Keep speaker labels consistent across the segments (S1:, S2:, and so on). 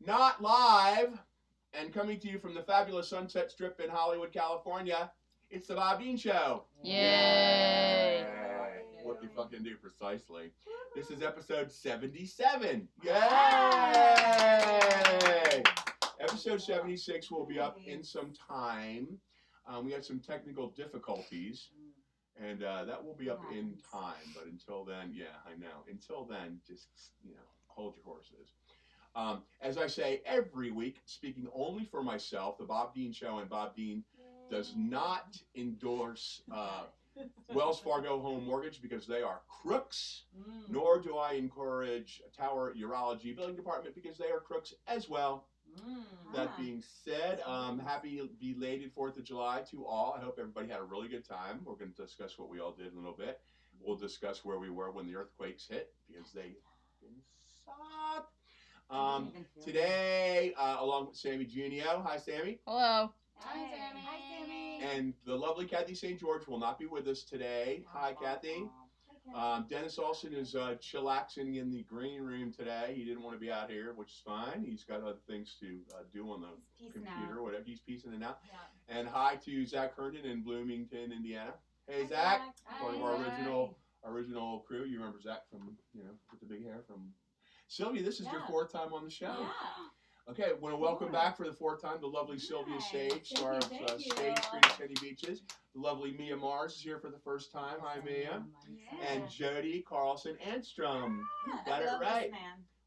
S1: Not live, and coming to you from the fabulous Sunset Strip in Hollywood, California, it's the Bob Dean Show.
S2: Yay!
S1: What you fucking do precisely. This is episode 77. Yay! Episode 76 will be up in some time. We had some technical difficulties, and that will be up in time. But until then, yeah, I know. Until then, just, hold your horses. As I say every week, speaking only for myself, the Bob Dean Show and Bob Dean does not endorse Wells Fargo Home Mortgage because they are crooks, nor do I encourage Tower Urology Billing Department because they are crooks as well. That being said, happy belated 4th of July to all. I hope everybody had a really good time. We're going to discuss what we all did in a little bit. We'll discuss where we were when the earthquakes hit because they sucked. Today, along with Sammy Junio. Hi, Sammy.
S2: Hello.
S3: Hi, Sammy. Hi, Sammy.
S1: And the lovely Kathy St. George will not be with us today. Hi, Kathy. Dennis Olson is chillaxing in the green room today. He didn't want to be out here, which is fine. He's got other things to do on the computer, whatever. He's piecing it out. Yeah. And hi to Zach Herndon in Bloomington, Indiana. Hey, Zach. Part of our original crew. You remember Zach from, with the big hair from... Sylvia, this is your 4th time on the show.
S3: Yeah.
S1: Okay, I want to welcome back for the 4th time the lovely Sylvia Saige, star of Stage Street and Sandy Beaches. The lovely Mia Mars is here for the first time. Hi, Mia.
S3: Yeah.
S1: And Jody Carlson Angstrom. Got it right.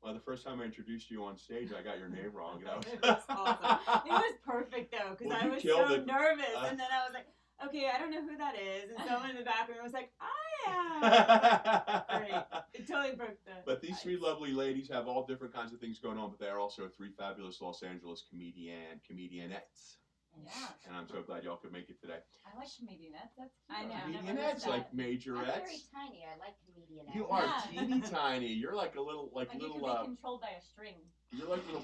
S1: Well, the first time I introduced you on stage, I got your name wrong.
S3: It was awesome. It was perfect, though, because I was so nervous. And then I was like, okay, I don't know who that is. And someone in the back room was like, I am. Great. It totally broke the
S1: But these three lovely ladies have all different kinds of things going on, but they are also 3 fabulous Los Angeles comedianettes.
S3: Yeah.
S1: And I'm so glad y'all could make it today.
S2: I like comedianettes. That's cute.
S3: I know.
S1: Comedianettes, like majorettes.
S4: I'm very tiny. I like comedianettes.
S1: You are teeny tiny. You're like a little,
S2: like you
S1: little.
S2: Can be controlled by a string.
S1: You're like little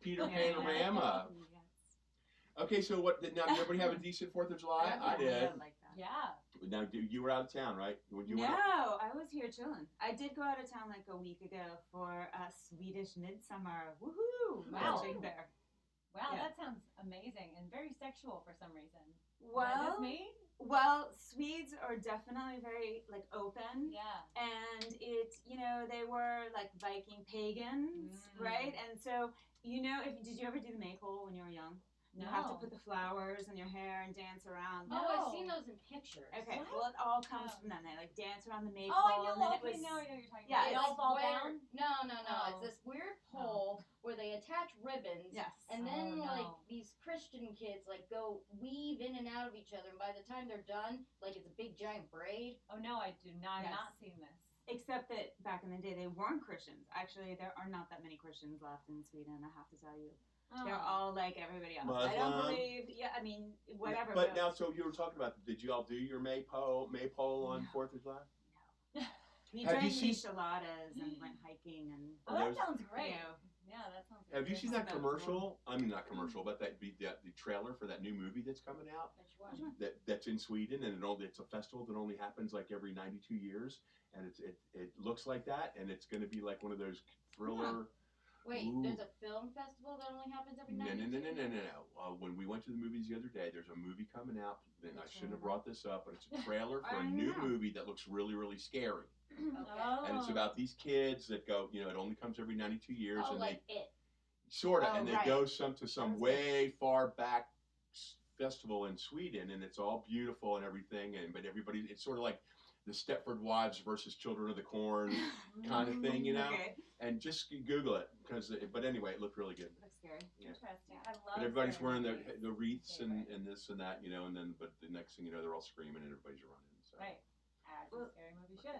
S1: Peter Panorama. Okay, so what? Now, did everybody have a decent 4th of July? I did.
S3: Like that.
S2: Yeah.
S1: Now, you were out of town, right?
S3: I was here chilling. I did go out of town like a week ago for a Swedish midsummer. Woohoo!
S2: Wow.
S3: Magic there.
S2: Wow,
S3: Yeah.
S2: that sounds amazing and very sexual for some reason.
S3: Well,
S2: me?
S3: Well, Swedes are definitely very open.
S2: Yeah.
S3: And they were like Viking pagans, right? And so, did you ever do the maypole when you were young?
S2: No.
S3: You have to put the flowers in your hair and dance around.
S4: Oh, I've seen those in pictures.
S3: Okay,
S2: What?
S3: well, it all comes from them. They dance around the maypole.
S2: Oh, I know.
S3: And then
S2: Okay, now I know what you're talking
S3: Yeah,
S2: about. They
S3: it's
S2: all fall
S4: where,
S2: down?
S4: No.
S2: Oh.
S4: It's this weird pole where they attach ribbons.
S3: Yes.
S4: And then,
S2: Oh, no.
S4: these Christian kids, go weave in and out of each other. And by the time they're done, it's a big giant braid.
S2: Oh, no, I do not.
S3: Yes.
S2: I've not seen this.
S3: Except that back in the day, they weren't Christians. Actually, there are not that many Christians left in Sweden, I have to tell you.
S2: Oh.
S3: They're all like everybody else.
S1: Muslim.
S3: I don't believe. Yeah, I mean, whatever.
S1: But now, so you were talking about, did you all do your maypole on 4th of July?
S3: We
S1: Have you
S3: drank
S1: seen-
S3: micheladas and went hiking and.
S2: Oh, that
S1: There's-
S2: sounds great.
S3: You know,
S2: Yeah, that sounds
S1: Have you
S2: great.
S1: seen that
S3: That's
S1: commercial? I mean, not commercial, but the trailer for that new movie that's coming out.
S4: Which one?
S1: That's in Sweden, and it's a festival that only happens every 92 years, and it looks like that, and it's going to be like one of those thriller.
S4: Wait,
S1: Ooh.
S4: there's a film festival that only happens every
S1: No.
S4: 92?
S1: When we went to the movies the other day, there's a movie coming out. Then I shouldn't have brought this up, but it's a trailer for a new movie that looks really, really scary,
S4: Okay.
S2: Oh.
S1: and it's about these kids that go. It only comes every 92 years,
S4: Oh,
S1: and
S4: like
S1: they
S4: it.
S1: sort of,
S3: Oh,
S1: and they
S3: right.
S1: go to some way far back festival in Sweden, and it's all beautiful and everything, but everybody, it's sort of like the Stepford Wives versus Children of the Corn kind of thing,
S3: Okay.
S1: and just Google it, but anyway, it looked really good.
S3: Looks scary.
S1: Yeah.
S2: Interesting. I love
S1: But everybody's
S2: scary
S1: wearing
S2: movies.
S1: the wreaths and
S2: Favorite.
S1: this and that, and then, but the next thing you know, they're all screaming and everybody's running. So.
S2: Right. As a scary movie should.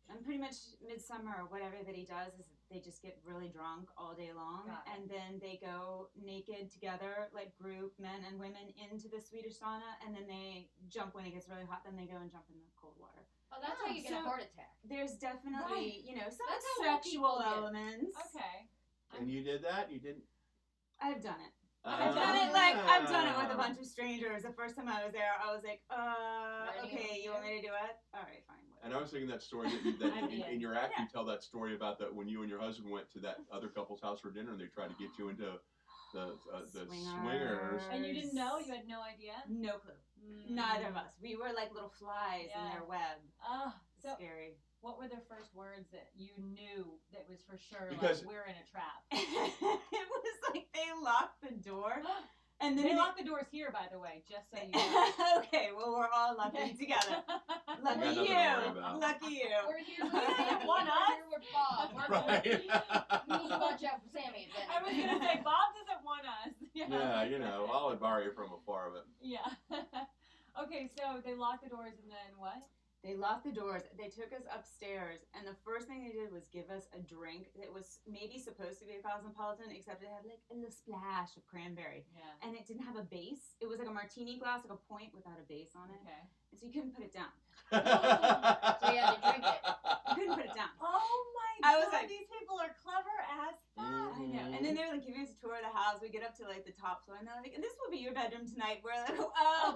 S3: And pretty much midsummer or whatever that he does is they just get really drunk all day long,
S2: Got it.
S3: and then they go naked together, group men and women, into the Swedish sauna, and then they jump when it gets really hot. Then they go and jump in the cold water.
S4: Oh, that's how you get a
S3: So-
S4: heart attack.
S3: There's definitely some
S4: That's how old
S3: sexual
S4: people get.
S3: elements.
S2: Okay.
S1: And you did that? You didn't?
S3: I've done it. I've done it with a bunch of strangers. The first time I was there, I was like, okay, you want me to do it? All right, fine. Whatever.
S1: And I was thinking that story in your act, you tell that story about that when you and your husband went to that other couple's house for dinner and they tried to get you into the swingers.
S2: And you didn't know? You had no idea?
S3: No clue. Neither of us. We were like little flies in their web.
S2: So
S3: scary.
S2: What were their first words that you knew that was for sure
S1: Because
S2: like we're in a trap?
S3: It was like they locked the door. And then
S2: They lock the doors here, by the way, just so you know.
S3: Okay, well, we're all lucky together.
S1: got
S3: Lucky
S1: nothing to
S3: you.
S1: worry about.
S3: Lucky you.
S4: We're here with
S2: Want us?
S4: We're here with Bob.
S1: Right.
S4: We need to watch out for Sammy. If
S2: I was going to say, Bob doesn't want us.
S1: Yeah, you know, I'll admire you from afar, but
S2: Yeah. Okay, so they locked the doors and then what?
S3: They locked the doors. They took us upstairs, and the first thing they did was give us a drink that was maybe supposed to be a cosmopolitan, except it had like a little splash of cranberry.
S2: Yeah.
S3: And it didn't have a base. It was like a martini glass, like a point without a base on it.
S2: Okay.
S3: And so you couldn't put it down.
S4: So you had to drink it.
S3: You couldn't put it down.
S2: Oh my
S3: I was
S2: God,
S3: like-
S2: these people are clever as fuck.
S3: I know. And then they were like giving us a tour of the house. We get up to like the top floor, and they're like, "This will be your bedroom tonight." We're like,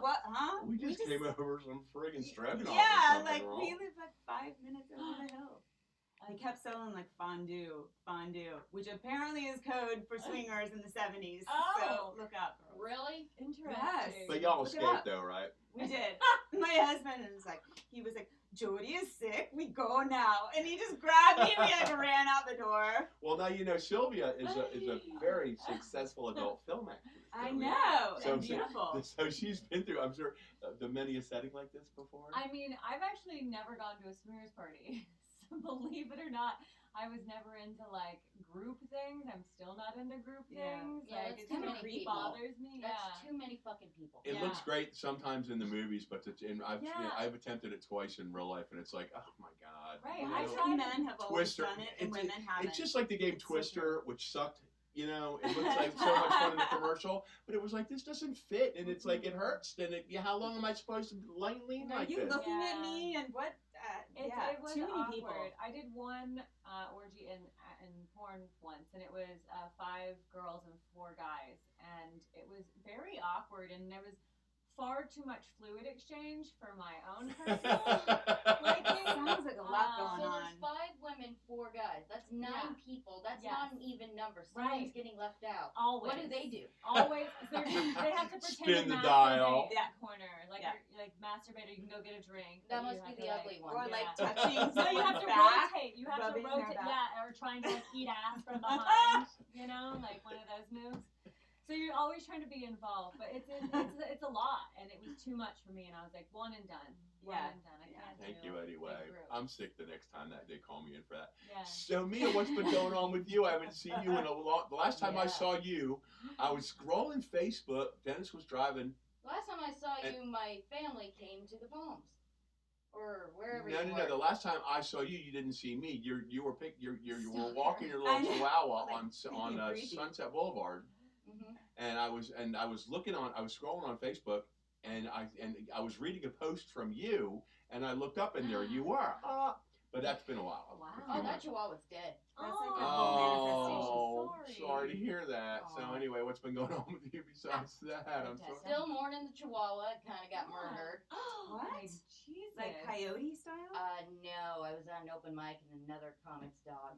S3: what? Huh?
S1: we just came over some friggin' stroganoff.
S3: Yeah,
S1: or
S3: like
S1: something
S3: we
S1: wrong.
S3: live like 5 minutes over the hill. They kept selling like fondue, which apparently is code for swingers in the 70s.
S2: Oh.
S3: So look out, girls.
S4: Really?
S2: Interesting.
S3: Yes.
S1: But y'all
S3: Look it
S1: escaped
S3: up.
S1: though, right?
S3: We did. My husband was like, Jody is sick. We go now, and he just grabbed me and we like ran out the door.
S1: Well, now you know Sylvia is a very successful adult film actress.
S3: I know.
S1: So,
S3: And beautiful.
S1: so she's been through, I'm sure, the many a setting like this before.
S2: I mean, I've actually never gone to a swingers party. So believe it or not, I was never into like group things. I'm still not into group
S3: Yeah.
S2: things.
S4: Yeah,
S2: Like
S4: that's
S2: it
S4: too
S2: kind of
S4: many people.
S2: bothers me.
S4: That's
S2: Yeah.
S4: too many fucking people.
S1: It looks great sometimes in the movies, but I've attempted it twice in real life, and it's like, oh my god.
S2: Right,
S1: you
S2: I
S1: know?
S2: tried
S3: Men have always
S1: Twister.
S3: done it, and women haven't.
S1: It's just like the game
S3: It's so
S1: Twister, which sucked. You know, it looks like so much fun in the commercial, but it was like this doesn't fit, and it's like it hurts. And how long am I supposed to lean
S3: Are
S1: like
S3: you
S1: this?
S3: looking at
S2: Yeah.
S3: me and what?
S2: It was
S3: too many
S2: awkward.
S3: people.
S2: I did one orgy in porn once, and it was 5 girls and 4 guys, and it was very awkward, and there was far too much fluid exchange for my own personal liking.
S3: Sounds like a lot
S2: So
S3: going
S4: So
S3: on.
S4: there's 5 women, 4 guys. That's 9
S2: Yeah.
S4: people. That's
S2: Yes.
S4: not an even number. Someone's
S2: Right.
S4: getting left out.
S2: Always.
S4: What do they do?
S2: Always. They have to pretend
S1: Spin
S2: to
S1: the dial.
S2: masturbate in the corner. Like,
S3: Yeah.
S2: you're, like masturbator, you can go get a drink.
S4: That
S2: but
S4: must
S2: you
S4: be
S2: have
S4: the
S2: to,
S4: ugly one.
S3: Or like
S2: Yeah.
S3: touching
S2: So you
S3: someone's
S2: have to
S3: back.
S2: rotate. You have to
S3: rubbing their
S2: rotate.
S3: back.
S2: Yeah, or trying to like eat ass from behind. You know, like one of those moves. So you're always trying to be involved, but it's a lot, and it was too much for me. And I was like, one and done. One
S3: Yeah.
S2: and done. I
S3: Yeah.
S2: can't
S1: Thank
S2: do
S1: you anyway.
S2: big groups.
S1: I'm sick the next time that they call me in for that.
S2: Yeah.
S1: So Mia, what's been going on with you? I haven't seen you in a long. The last time I
S4: Yeah.
S1: saw you, I was scrolling Facebook. Dennis was driving.
S4: Last time I saw
S1: And-
S4: you, my family came to the Palms. Or wherever
S1: No,
S4: you
S1: no,
S4: were.
S1: no. The last time I saw you, you didn't see me. You were
S4: Stalker.
S1: walking your
S3: I
S1: little
S3: know.
S1: chihuahua
S3: Like,
S1: on
S3: creepy.
S1: Sunset Boulevard,
S4: Mhm.
S1: and I was scrolling on Facebook, and I was reading a post from you, and I looked up, and there you were. But that's been a while.
S2: Wow.
S1: A few
S4: Oh, that
S1: months.
S4: chihuahua's dead.
S3: That's like your whole
S1: Oh,
S2: manifestation.
S1: sorry to hear that. So
S3: Aw.
S1: anyway, what's been going on with you besides that? I'm
S2: Okay.
S1: so
S4: Still mourning the chihuahua. It kind of got murdered.
S3: What?
S2: My Jesus.
S3: Like coyote style?
S4: No, I was on an open mic and another comic's dog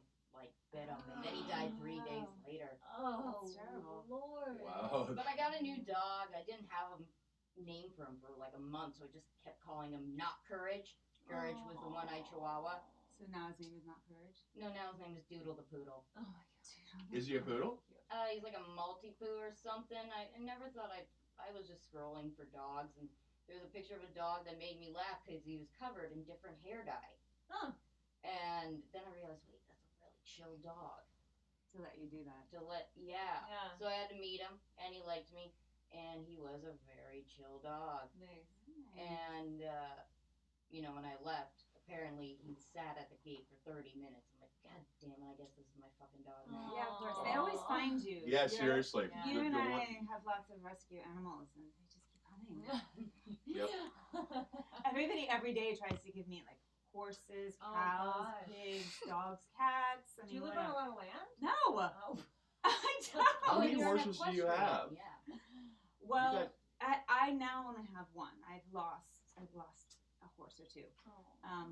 S4: bit him, and then he died 3 days later.
S2: Oh,
S3: That's terrible.
S2: Lord.
S1: wow.
S4: But I got a new dog. I didn't have a name for him for like a month, so I just kept calling him Not Courage. Courage was the one-eyed chihuahua.
S3: So now his name is not Courage?
S4: No, now his name is Doodle the Poodle.
S2: Oh my God.
S1: Is he a poodle?
S4: He's like a multi-poo or something. I never thought I was just scrolling for dogs, and there's a picture of a dog that made me laugh because he was covered in different hair dye.
S2: Huh.
S4: And then I realized, wait, that's a really chill dog.
S3: To let you do that.
S2: Yeah.
S4: So I had to meet him, and he liked me, and he was a very chill dog.
S2: Nice.
S4: And, when I left, apparently he sat at the gate for 30 minutes. I'm like, God damn it, I guess this is my fucking dog now.
S3: Yeah, of course. They always find you.
S1: Yeah,
S3: You know,
S1: seriously.
S2: Yeah.
S3: You and
S1: The
S3: I
S1: one-
S3: have lots of rescue animals, and they just keep coming.
S1: Yep.
S3: Everybody every day tries to give me like horses,
S2: Oh,
S3: cows,
S2: gosh.
S3: pigs, dogs, cats. I
S2: Do you
S3: mean,
S2: live
S3: what
S2: on a
S3: else?
S2: lot of land?
S3: No,
S2: Oh.
S3: I don't.
S1: How many
S4: and you're an
S1: horses do you
S4: equestrian,
S1: have?
S4: Yeah.
S3: Well, I now only have one. I've lost a horse or two,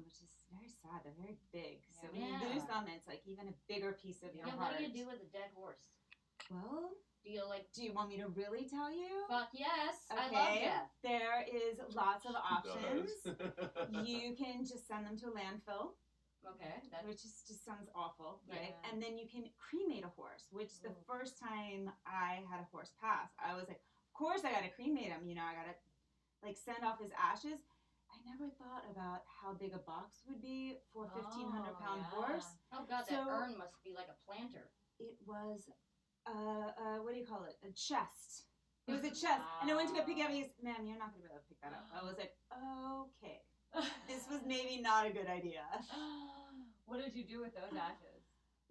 S3: which is very sad. They're very big. So when you lose them, it's like even a bigger piece of your
S4: Yeah,
S3: heart.
S4: what do you do with a dead horse?
S3: Well,
S4: Do you
S3: want me to really tell you?
S4: Fuck yes.
S3: Okay.
S4: I love death.
S3: There is lots of
S1: She
S3: options.
S1: does.
S3: You can just send them to a landfill,
S4: Okay.
S3: which just sounds awful, right?
S2: Yeah.
S3: And then you can cremate a horse, which the first time I had a horse pass, I was like, of course I gotta cremate him. You know, I gotta like send off his ashes. I never thought about how big a box would be for a 1,500-pound horse.
S4: Oh god, that urn must be like a planter.
S3: It was, what do you call it? A chest. It was a chest. And I went to go pick it up and he goes, ma'am, you're not going to be able to pick that up. I was like, okay. This was maybe not a good idea.
S2: What did you do with those ashes?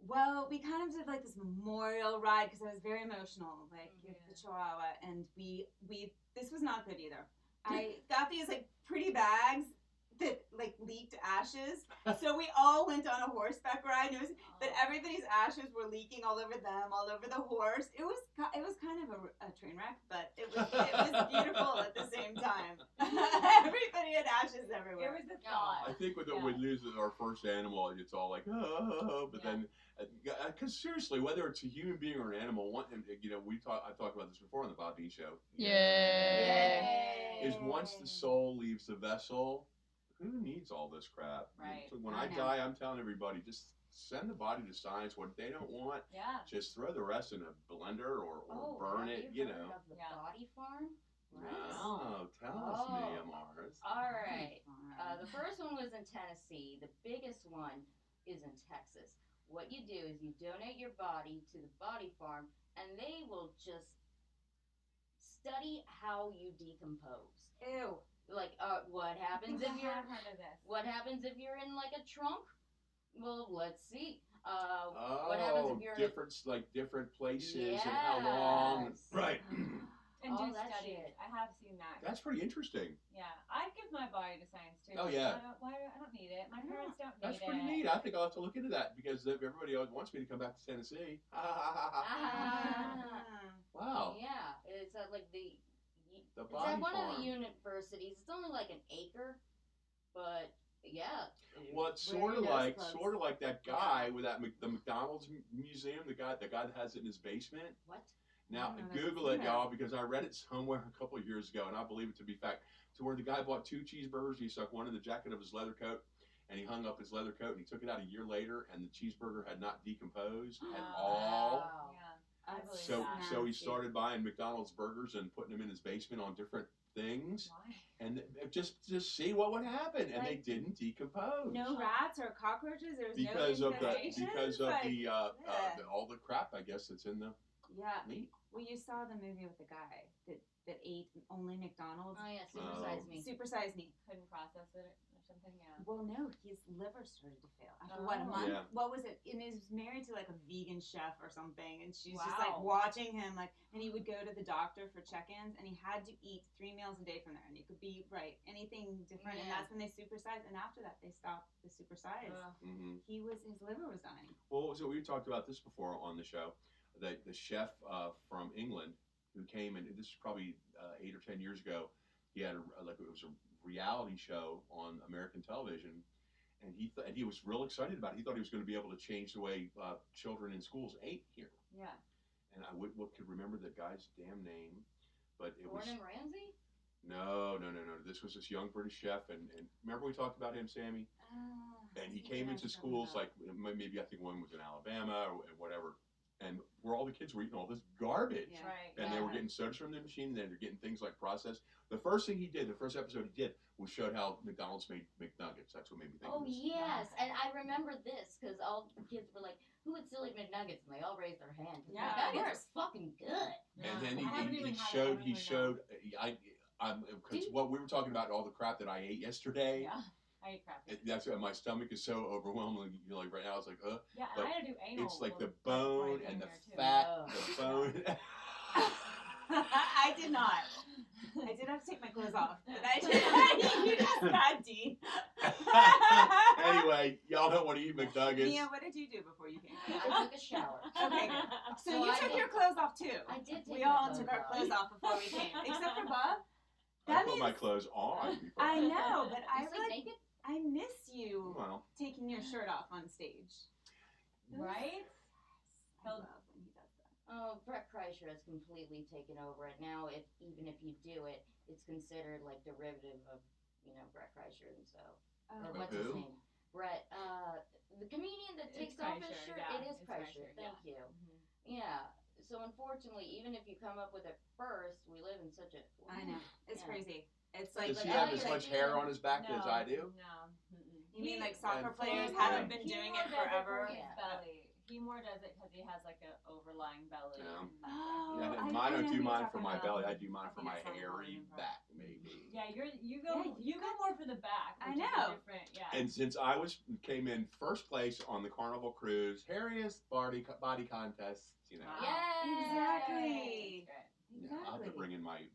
S3: Well, we kind of did like this memorial ride because I was very emotional, like with the Chihuahua. And this was not good either. I got these like pretty bags that like leaked ashes. So we all went on a horseback ride. And but everybody's ashes were leaking all over them, all over the horse. It was kind of a train wreck, but it was beautiful at the same time. Everybody had ashes everywhere.
S2: It was the thought.
S1: I think when we lose our first animal, it's all like, oh, but then, because seriously, whether it's a human being or an animal, you know, I talked about this before on the Bobby Show.
S5: Yay!
S1: Is once the soul leaves the vessel, who needs all this crap?
S2: Right.
S1: So when I die, I'm telling everybody, just send the body to science. What they don't want, just throw the rest in a blender or burn it. You know.
S4: Heard of the body farm?
S1: No, tell us, Mia Mars.
S4: All right. The first one was in Tennessee. The biggest one is in Texas. What you do is you donate your body to the body farm, and they will just study how you decompose.
S3: Ew.
S4: Like, what happens if you're in like a trunk? Well, let's see. What happens if you're
S1: different places and how long? Right.
S2: And
S4: all
S2: do
S4: that
S2: studies.
S4: shit.
S2: I have seen that.
S1: That's pretty interesting.
S2: Yeah, I'd give my body to science too.
S1: Oh, yeah.
S2: I don't need it. My parents don't need
S1: That's
S2: it.
S1: pretty neat. I think I'll have to look into that because everybody always wants me to come back to Tennessee. Wow.
S4: Yeah, it's at like it's
S1: body
S4: at one
S1: farm.
S4: of the universities. It's only like an acre, but yeah.
S1: Well, it's sort of like that guy with the McDonald's museum. The guy that has it in his basement.
S4: What?
S1: Now Google it, y'all, because I read it somewhere a couple of years ago, and I believe it to be fact. To where the guy bought 2 cheeseburgers, he stuck one in the jacket of his leather coat, and he hung up his leather coat, and he took it out a year later, and the cheeseburger had not decomposed at all.
S2: Wow. Yeah. I believe that.
S1: So he started buying McDonald's burgers and putting them in his basement on different things, and just see what would happen, and they didn't decompose.
S3: No rats or cockroaches. There's
S1: because
S3: no
S1: of all the crap, I guess, that's in the meat.
S3: Well, you saw the movie with the guy that ate only McDonald's.
S4: Oh yeah, Super Size Me.
S2: Couldn't process it or something. Yeah.
S3: Well, no, his liver started to fail after a month.
S1: Yeah.
S3: What was it? And he was married to like a vegan chef or something, and she's just like watching him, like, and he would go to the doctor for check-ins, and he had to eat 3 meals a day from there, and it could be anything different, and that's when they supersized, and after that they stopped the supersize. His liver was dying.
S1: Well, so we talked about this before on the show. The chef from England who came, and this was probably 8 or 10 years ago. He had it was a reality show on American television, and he was real excited about it. He thought he was going to be able to change the way children in schools ate here.
S2: Yeah.
S1: And I could remember the guy's damn name, but it
S4: Gordon Ramsay?
S1: No. This was this young British chef, and remember we talked about him, Sammy? And he came into schools like maybe I think one was in Alabama or whatever. And where all the kids were eating all this garbage.
S3: Yeah.
S2: Right.
S1: And they were getting sodas from the machine, and they're getting things like processed. The first episode he did was showed how McDonald's made McNuggets. That's what made me think of this.
S4: Yes, and I remember this because all the kids were like, who would still eat McNuggets? And they all raised their hand. McNuggets are fucking good.
S1: And then he showed because what we were talking about, all the crap that I ate yesterday.
S2: Yeah. I eat crap.
S1: That's why my stomach is so overwhelming. Like right now, it's like,
S2: Yeah,
S1: but
S2: I had to do anal.
S1: it's like the bone and the fat, the bone.
S3: I did not. I did have to take my clothes off. But I did. You just got deep.
S1: Anyway, y'all don't want to eat McNuggets.
S3: Mia, what did you do before you came?
S4: I took a shower.
S3: Okay, good. So
S4: So
S3: you
S4: I
S3: took
S4: did-
S3: your clothes off too.
S4: I did take
S3: We
S4: my
S3: all
S4: clothes
S3: took our
S4: off.
S3: clothes off before we came, except for Bob.
S1: I
S3: That
S1: put my
S3: means
S1: clothes on before.
S3: I know, but I
S4: You sleep
S3: really
S4: naked?
S3: I miss you
S1: Well,
S3: taking your shirt off on stage.
S2: Right?
S3: I love when he does that.
S4: Oh, Brett Kreischer has completely taken over it. Now, even if you do it, it's considered like derivative of, Brett Kreischer himself. Or
S3: Oh.
S4: what's his name? Brett, the comedian that
S2: It's
S4: takes off his
S2: Kreischer,
S4: shirt.
S2: yeah,
S4: It is
S2: it's
S4: Kreischer.
S2: Kreischer,
S4: Thank you.
S2: Mhm.
S4: Yeah. So unfortunately, even if you come up with it first, we live in such a.
S3: I know. It's
S4: Yeah.
S3: crazy. It's like
S1: does he
S4: but
S1: have
S4: I
S1: as
S4: like
S1: much
S4: it.
S1: hair on his back as I do?
S2: No. Mm-mm.
S3: you mean
S2: He-
S3: like soccer
S1: And-
S3: players
S1: He
S3: haven't
S1: more-
S3: been
S2: he
S3: doing
S2: more
S3: it
S2: does
S3: forever?
S2: for his
S4: Yeah.
S2: belly. He more does it because he has like an overlying belly.
S1: Yeah.
S2: and-
S3: Oh,
S1: Yeah,
S3: I
S1: and
S3: know
S1: I don't
S3: who
S1: do
S3: you're
S1: mine
S3: talking
S1: for my
S3: about.
S1: belly. I do mine
S3: I
S1: for
S3: think
S1: my
S3: I saw
S1: hairy
S3: one.
S1: back, maybe.
S2: Yeah, you
S3: Yeah,
S2: go
S3: you
S2: go more for the back.
S3: I
S2: Which is
S3: know.
S2: a different, yeah.
S1: And since came in first place on the Carnival Cruise, hairiest body contest,
S2: Wow.
S4: Yeah.
S3: Exactly.
S2: That's
S1: Yeah, I'll have to bring in my
S2: great.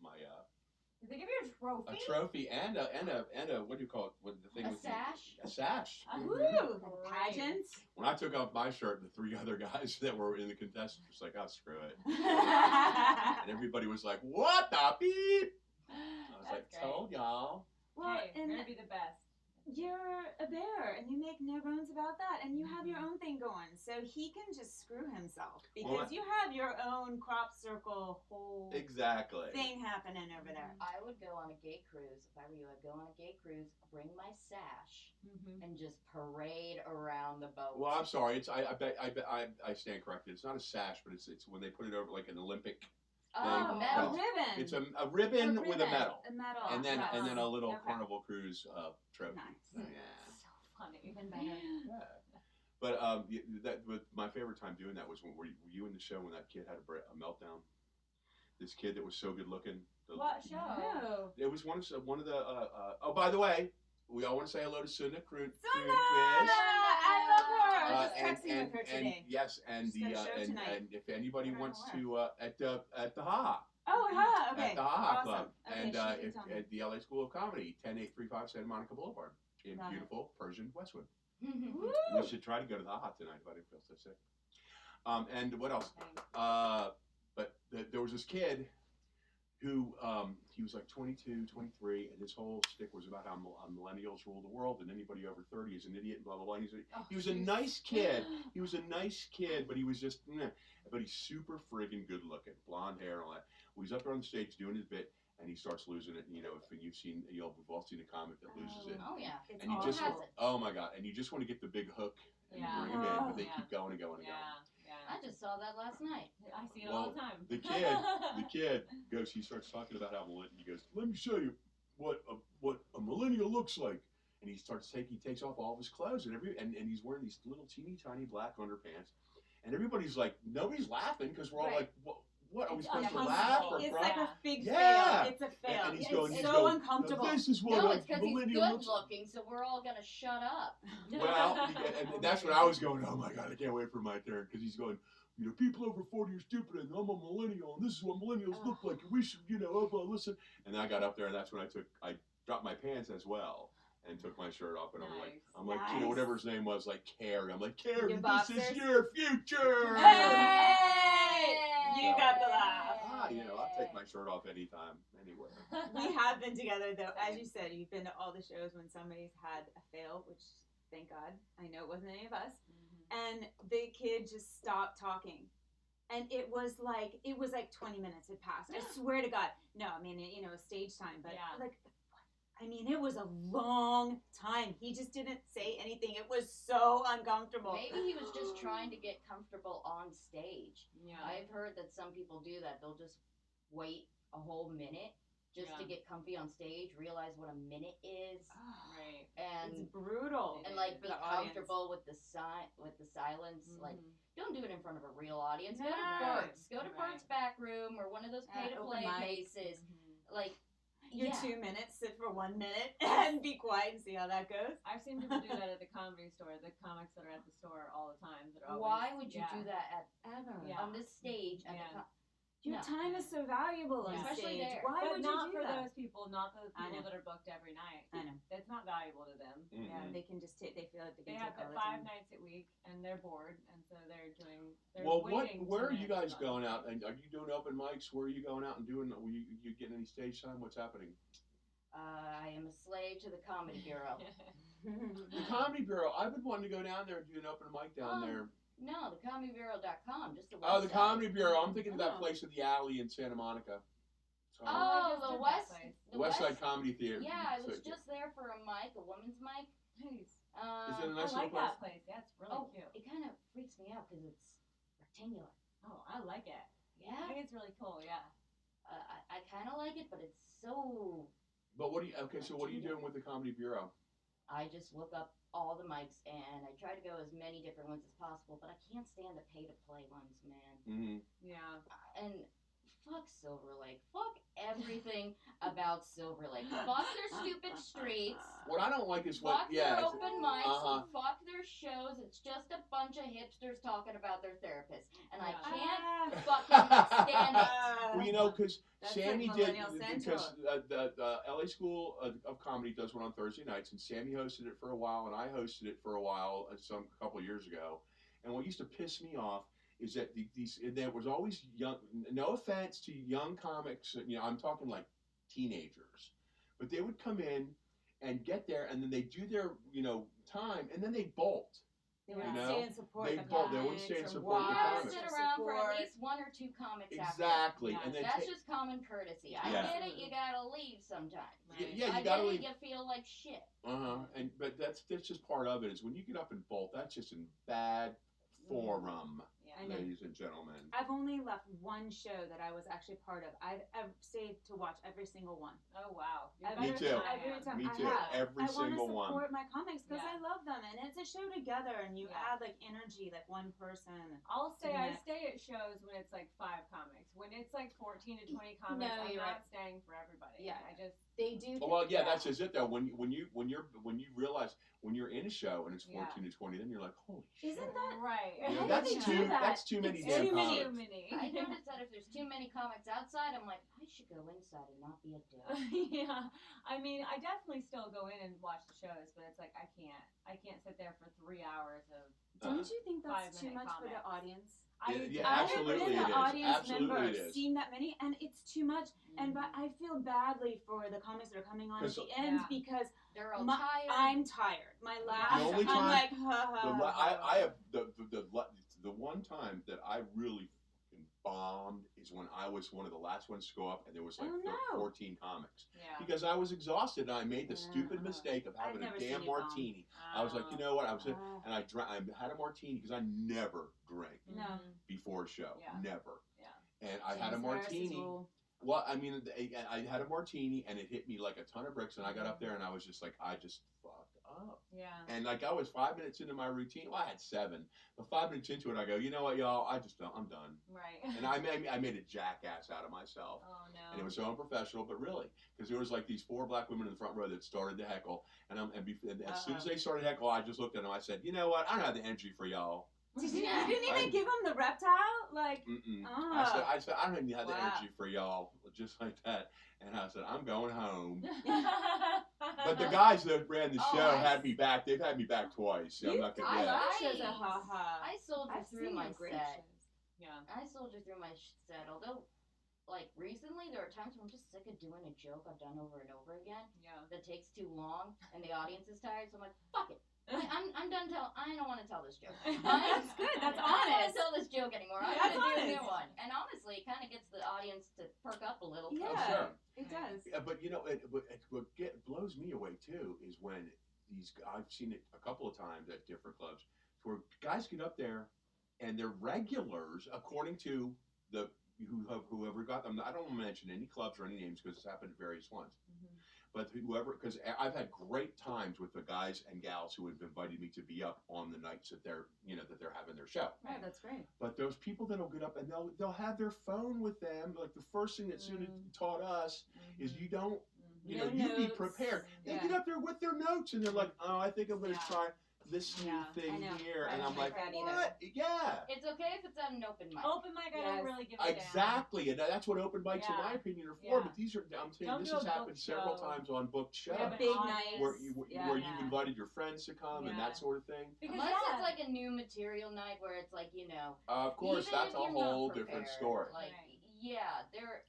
S2: Did they give you a trophy?
S1: a trophy and a what do you call it? What the thing
S4: A
S1: with the-
S4: sash?
S1: A sash.
S2: Uh-huh.
S3: Woo!
S2: Great.
S3: Pageants.
S1: When I took off my shirt, the three other guys that were in the contestants was like, "Oh, screw it," and everybody was like, "What the beep?" I was
S2: That's
S1: like,
S2: great.
S1: "Told y'all."
S3: Well,
S2: Hey,
S3: and
S2: you're gonna be the best.
S3: you're a bear, and you make no bones about that, and you have your own thing going, so he can just screw himself because
S1: Well,
S3: you have your own crop circle whole
S1: Exactly.
S3: thing happening over there.
S4: I would go on a gay cruise. If I were you, I'd go on a gay cruise, bring my sash,
S2: Mm-hmm.
S4: and just parade around the boat.
S1: Well, I'm sorry. It's I stand corrected. It's not a sash, but it's when they put it over like an Olympic.
S4: Oh,
S1: thing.
S4: metal.
S3: A ribbon.
S1: It's a ribbon
S4: A
S1: with a
S4: ribbon.
S1: medal,
S3: a medal.
S1: and then
S3: yes.
S1: a little
S3: Okay.
S1: Carnival Cruise trophy.
S3: Nice.
S1: Yeah.
S2: So funny.
S4: Even better.
S1: Yeah. But my favorite time doing that was when were you in the show when that kid had a meltdown? This kid that was so good looking.
S2: What show?
S3: Oh.
S1: It was one of the. Oh, by the way, we all want to say hello to Sunda
S3: Sunda!
S1: Kronquist.
S3: I love her. I was just
S1: and,
S3: texting
S1: and,
S3: with her
S1: and
S3: today.
S1: yes, and
S3: She's got a show tonight.
S1: and if anybody
S3: I don't
S1: wants
S3: know
S1: to at the Ha
S3: Oh, huh. Okay.
S1: at the Ha
S3: Awesome.
S1: Club
S3: Okay,
S1: and
S3: she did
S1: if,
S3: tell me.
S1: at the LA School of Comedy, 10835 Santa Monica Boulevard in
S3: Love it.
S1: beautiful Persian Westwood.
S3: Woo!
S1: We should try to go to the Ha tonight if I didn't feel so sick. And what else? But there was this kid who he was like 22, 23, and his whole shtick was about how millennials rule the world, and anybody over 30 is an idiot, and blah blah blah. And he was a nice kid. He was a nice kid, but he was just, but he's super friggin' good looking, blonde hair and all that. Well, he's up there on the stage doing his bit, and he starts losing it. And, if you've seen, we've all seen a comic that loses it.
S4: Oh, yeah.
S3: It's
S1: And you
S3: awful.
S1: just,
S4: has it.
S1: oh my god, and you just want to get the big hook and
S2: Yeah.
S1: bring him in, but they
S2: Yeah.
S1: keep going and going and
S2: Yeah,
S1: going.
S2: yeah.
S4: I just saw that last night.
S2: I see it all the time.
S1: The kid goes, he starts talking about how he goes, let me show you what a millennial looks like. And he takes off all of his clothes and he's wearing these little teeny tiny black underpants. And everybody's like, nobody's laughing because we're all
S3: Right.
S1: like, what are we
S2: It's
S1: supposed to
S2: uncomfortable.
S1: laugh or
S3: It's
S1: cry?
S3: like a big
S1: Yeah.
S3: fail. It's a fail.
S1: And he's
S3: It's
S1: going,
S3: so uncomfortable.
S1: This is what
S4: No,
S1: a
S4: it's because he's
S1: millennial
S4: good
S1: looks like.
S4: looking, so we're all going to shut up.
S1: Well, and that's what I was going, oh my God, I can't wait for my turn. Because he's going, people over 40 are stupid, and I'm a millennial, and this is what millennials look like, and we should, listen. And then I got up there, and that's when I dropped my pants as well, and took my shirt off, and I'm like,
S3: Nice.
S1: whatever his name was, like Carrie. I'm like, Carrie,
S3: Your
S1: this is
S3: boxers?
S1: your future.
S3: Hey! You got the laugh.
S1: I'll take my shirt off anytime, anywhere.
S3: We have been together though, as you said. You've been to all the shows when somebody's had a fail, which thank God I know it wasn't any of us. And the kid just stopped talking, and it was like 20 minutes had passed. I swear to God. No, I mean stage time, but it was a long time. He just didn't say anything. It was so uncomfortable.
S4: Maybe he was just trying to get comfortable on stage.
S2: Yeah.
S4: I've heard that some people do that. They'll just wait a whole minute just to get comfy on stage, realize what a minute is,
S2: Right.
S4: and
S3: It's brutal.
S4: and like be
S3: The audience.
S4: comfortable with the silence. Like, don't do it in front of a real audience. Go to
S3: No.
S4: Bert's. Go to
S2: Right.
S4: Bert's back room or one of those pay to play
S3: open mic.
S4: places. Like,
S3: Your
S4: yeah.
S3: 2 minutes, sit for 1 minute, and be quiet and see how that goes.
S2: I've seen people do that at the comedy store. The comics that are at the store all the time. That are always,
S4: Why would you
S2: yeah.
S4: do that at
S2: Yeah.
S4: on this stage at
S2: Yeah.
S4: the
S3: Your
S4: No.
S3: time is so valuable on
S4: Especially
S3: stage.
S4: there.
S3: Why
S2: But
S3: would
S2: not
S3: you do
S2: for
S3: that?
S2: those people, not the
S3: I
S2: people
S3: know.
S2: that are booked every night.
S3: I know.
S2: That's not valuable to them.
S1: Mm-mm.
S2: Yeah.
S3: They can just take. They feel like they
S2: They
S3: can
S2: have
S3: take all
S2: the
S3: the
S2: 5
S3: time.
S2: nights a week, and they're bored, and so they're doing. They're
S1: Well,
S2: waiting
S1: where
S2: 2
S1: are you
S2: minutes
S1: guys
S2: to
S1: going
S2: go.
S1: out? And are you doing open mics? Where are you going out and doing? Are you getting any stage time? What's happening?
S4: I am a slave to the Comedy Bureau.
S1: The Comedy Bureau. I've been wanting to go down there and do an open mic down there.
S4: No, thecomedybureau.com, just the website.
S1: Oh, the Comedy Bureau. I'm thinking of that
S3: Oh.
S1: place in the alley in Santa Monica. So,
S2: I
S4: Oh,
S2: just
S4: the
S2: did that
S4: West.
S2: place.
S4: The
S1: West Side Comedy Theater.
S4: Yeah, I was
S1: So-
S4: just there for a mic, a woman's mic.
S2: Nice.
S1: Is it a
S2: I
S1: nice little
S2: like
S1: place?
S2: that place. Yeah, it's really
S4: Oh,
S2: cute.
S4: it kind of freaks me out because it's rectangular.
S2: Oh, I like it. I
S4: Yeah,
S2: think it's really cool. Yeah.
S4: I kind of like it, but it's so.
S1: But what do you? Okay, so what are you doing with the Comedy Bureau?
S4: I just look up all the mics and I try to go as many different ones as possible, but I can't stand the pay-to-play ones, man.
S1: Mm-hmm.
S2: Yeah.
S4: And fuck Silver Lake. Fuck everything about Silver Lake. Fuck their stupid streets.
S1: What I don't like is what.
S4: Fuck
S1: Yeah.
S4: their open mics.
S1: Uh-huh.
S4: Fuck their shows. It's just a bunch of hipsters talking about their therapists. And I
S2: Yeah.
S4: can't fucking stand it.
S1: Well, you know, because
S3: That's
S1: Sammy
S3: like
S1: did
S3: Millennial
S1: because the LA School of Comedy does one on Thursday nights, and Sammy hosted it for a while, and I hosted it for a while, a couple of years ago. And what used to piss me off is that there was always young. No offense to young comics, you know, I'm talking like teenagers, but they would come in and get there, and then they do their time, and then they bolt.
S3: They
S2: You
S3: wouldn't
S1: know,
S3: stay and support
S1: they
S3: the
S1: don't- they wouldn't
S3: comics
S1: stay and
S3: or
S1: support the
S4: You
S3: watch
S4: gotta
S1: comics.
S4: sit
S3: or
S4: around for at
S3: support.
S4: least 1 or 2 comics after.
S1: Exactly,
S2: Yeah.
S1: and then
S4: That's just common courtesy. I
S1: Yeah.
S4: get it, you gotta leave sometimes.
S2: Right.
S1: yeah,
S4: I
S1: you gotta
S4: get
S1: leave.
S4: it, you feel like shit.
S1: But that's just part of it. Is when you get up and bolt, that's just in bad form,
S2: Yeah.
S3: I know.
S1: ladies and gentlemen.
S3: I've only left one show that I was actually part of. I've stayed to watch every single one.
S2: Oh wow. You're
S3: Every-
S1: Me too.
S3: Every time
S1: Me
S3: I
S1: too.
S3: have.
S1: Every
S3: I want to
S1: single one.
S3: support my comics because
S2: Yeah.
S3: I love them, and it's a show together, and you
S2: Yeah.
S3: add like energy, like one person.
S2: I'll say
S3: to the
S2: I
S3: next.
S2: stay at shows when it's like 5 comics. When it's like 14 to 20 comics,
S3: No,
S2: I'm
S3: you're
S2: not
S3: right.
S2: staying for everybody.
S3: Yeah.
S2: I just
S3: They do.
S1: Oh, well, yeah, that's just it though. When you realize when you're in a show and it's 14 to 20, then you're like, holy shit.
S3: Isn't that?
S2: right.
S1: You know,
S3: Why
S1: that's
S3: do they do
S1: too
S3: that?
S1: that's too many
S3: It's
S1: damn
S3: too many.
S1: comics.
S2: many.
S4: I noticed that if there's too many comics outside, I'm like, I should go inside and not be a dick.
S2: Yeah, I mean, I definitely still go in and watch the shows, but it's like I can't sit there for 3 hours of.
S3: Don't you think that's too
S2: 5-minute
S3: much for the
S2: comics.
S3: audience?
S1: Yeah,
S3: I've
S1: absolutely
S3: been
S1: it
S3: an
S1: is.
S3: audience
S1: Absolutely
S3: member,
S1: it is.
S3: seeing that many, and it's too much. And but I feel badly for the comics that are coming on at
S1: 'Cause-
S3: the end
S2: Yeah.
S3: because
S4: They're all
S3: My-
S4: tired.
S3: I'm tired. My last,
S1: only
S3: I'm
S1: time-
S3: like, ha
S1: The,
S3: ha.
S1: I have the one time that I really fucking bombed is when I was one of the last ones to go up, and there was like
S3: Oh, no.
S1: 14 comics
S2: Yeah.
S1: because I was exhausted and I made the stupid
S3: Yeah.
S1: mistake of having a
S3: never seen
S1: damn
S3: you bomb.
S1: martini. I was like, you know what? I was
S3: Uh,
S1: and I had a martini because I never drink
S3: No.
S1: before a show,
S2: Yeah.
S1: never.
S2: Yeah.
S1: And I had a
S3: James Harris's
S1: martini.
S3: rule.
S1: Well, I mean, I had a martini, and it hit me like a ton of bricks, and I got up there, and I was just like, I just fucked up.
S2: Yeah.
S1: And like I was 5 minutes into my routine. Well, I had 7, but 5 minutes into it, I go, you know what, y'all? I'm done.
S2: Right.
S1: And I made a jackass out of myself.
S2: Oh no.
S1: And it was so unprofessional, but really, because there was like these 4 black women in the front row that started to heckle, and as soon as they started to heckle, I just looked at them. I said, you know what? I don't have the energy for y'all.
S3: Did you,
S4: Yeah.
S3: you didn't even
S1: I-
S3: give him the reptile? Like,
S1: Mm-mm.
S3: Ah.
S1: I said, I don't even have the
S3: Wow.
S1: energy for y'all, just like that. And I said, I'm going home.
S2: but
S1: But the guys that ran the
S4: Oh,
S1: show
S4: I-
S1: had me back. They've had me back twice. So I'm not gonna.
S3: I
S1: Yeah.
S3: love
S4: I-
S3: shows at Ha Ha.
S4: I soldiered
S3: I've
S4: through
S3: seen
S4: my
S3: your great
S4: set.
S3: shows.
S2: Yeah.
S4: I soldiered through my set. Although, like recently, there are times when I'm just sick of doing a joke I've done over and over again
S2: Yeah.
S4: that takes too long, and the audience is tired. So I'm like, fuck it. I'm done. I don't want to tell this joke.
S3: That's good. That's
S4: I don't want
S3: honest.
S4: to tell this joke anymore. I'm
S3: That's
S4: gonna do a new
S3: honest.
S4: one. And honestly, it kind of gets the audience to perk up a little.
S3: Yeah.
S1: Oh, sure.
S3: It does.
S1: Yeah, but you know, what blows me away too is when I've seen it a couple of times at different clubs, where guys get up there and they're regulars according to whoever got them. I don't want to mention any clubs or any names because it's happened at various ones. But whoever, because I've had great times with the guys and gals who have invited me to be up on the nights that they're having their show.
S3: Yeah, that's great.
S1: But those people that'll get up and they'll have their phone with them. Like the first thing that Suna taught us is you don't,
S2: Mhm.
S1: you know,
S3: No
S1: you be
S3: notes.
S1: prepared. They
S3: Yeah.
S1: get up there with their notes and they're like, oh, I think I'm going to
S2: Yeah.
S1: try. this new
S2: Yeah,
S1: thing
S3: I know.
S1: here,
S3: I
S1: and
S3: don't
S1: I'm
S3: like
S1: like,
S3: that either.
S1: what? Yeah.
S4: It's okay if it's at an open mic.
S2: Open mic, I don't
S3: Yes.
S2: really give a damn.
S1: Exactly, and that's what open mics, in
S2: Yeah.
S1: my opinion, are for.
S2: Yeah.
S1: But these are, I'm saying,
S2: Don't
S1: this
S2: do
S1: has
S2: a
S1: happened
S2: booked
S1: several
S2: show.
S1: times on booked shows,
S2: We have an
S3: Big
S2: audience.
S3: nights.
S1: where
S2: Yeah.
S1: you've invited your friends to come and
S2: Yeah.
S1: that sort of thing.
S2: Because
S4: Unless
S2: yeah.
S4: it's like a new material night where it's like, you know,
S1: Of course,
S4: even
S1: that's
S4: if
S1: a
S4: you're not
S1: whole
S4: prepared,
S1: different story.
S4: Like,
S2: Right.
S4: yeah, they're.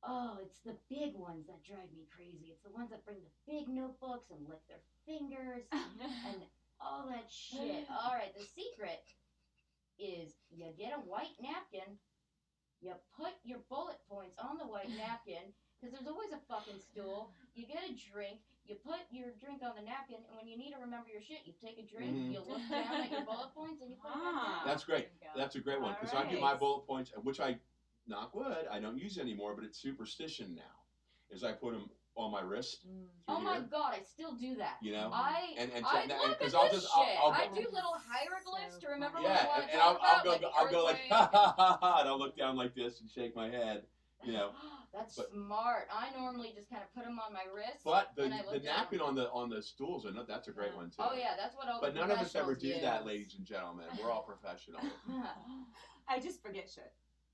S4: Oh, it's the big ones that drive me crazy. It's the ones that bring the big notebooks and lick their fingers and all that shit. All right, the secret is you get a white napkin, you put your bullet points on the white napkin, because there's always a fucking stool. You get a drink, you put your drink on the napkin, and when you need to remember your shit, you take a drink,
S1: Mhm.
S4: you look down at your bullet points, and you put it back down.
S1: That's great.
S2: There you go.
S1: That's a great one because I do my
S3: Alright.
S1: bullet points, which I, knock wood, I don't use anymore, but it's superstition now. Is I put them on my wrist
S2: Mm.
S1: through
S4: Oh my
S1: here,
S4: god, I still do that.
S1: you know.
S4: I
S1: And
S4: I look at
S1: because
S4: this shit. I
S1: go,
S4: do little
S2: That's
S4: hieroglyphs
S2: so
S4: to remember
S2: funny.
S4: what I
S1: yeah,
S4: want
S1: and
S4: to
S1: I'll
S4: talk about.
S1: I'll go like
S4: earthquake
S1: ha ha ha ha, and I'll look down like this and shake my head, you know.
S4: That's
S1: But-
S4: smart. I normally just kind of put them on my wrist.
S1: But
S4: and I
S1: the
S4: look
S1: napkin
S4: down.
S1: on the stools, and that's a great
S2: Yeah.
S1: one too.
S4: Oh yeah, that's what all
S1: But
S4: the
S1: none of us ever do
S4: professionals
S1: that,
S4: use.
S1: ladies and gentlemen. We're all professional.
S3: I just forget shit.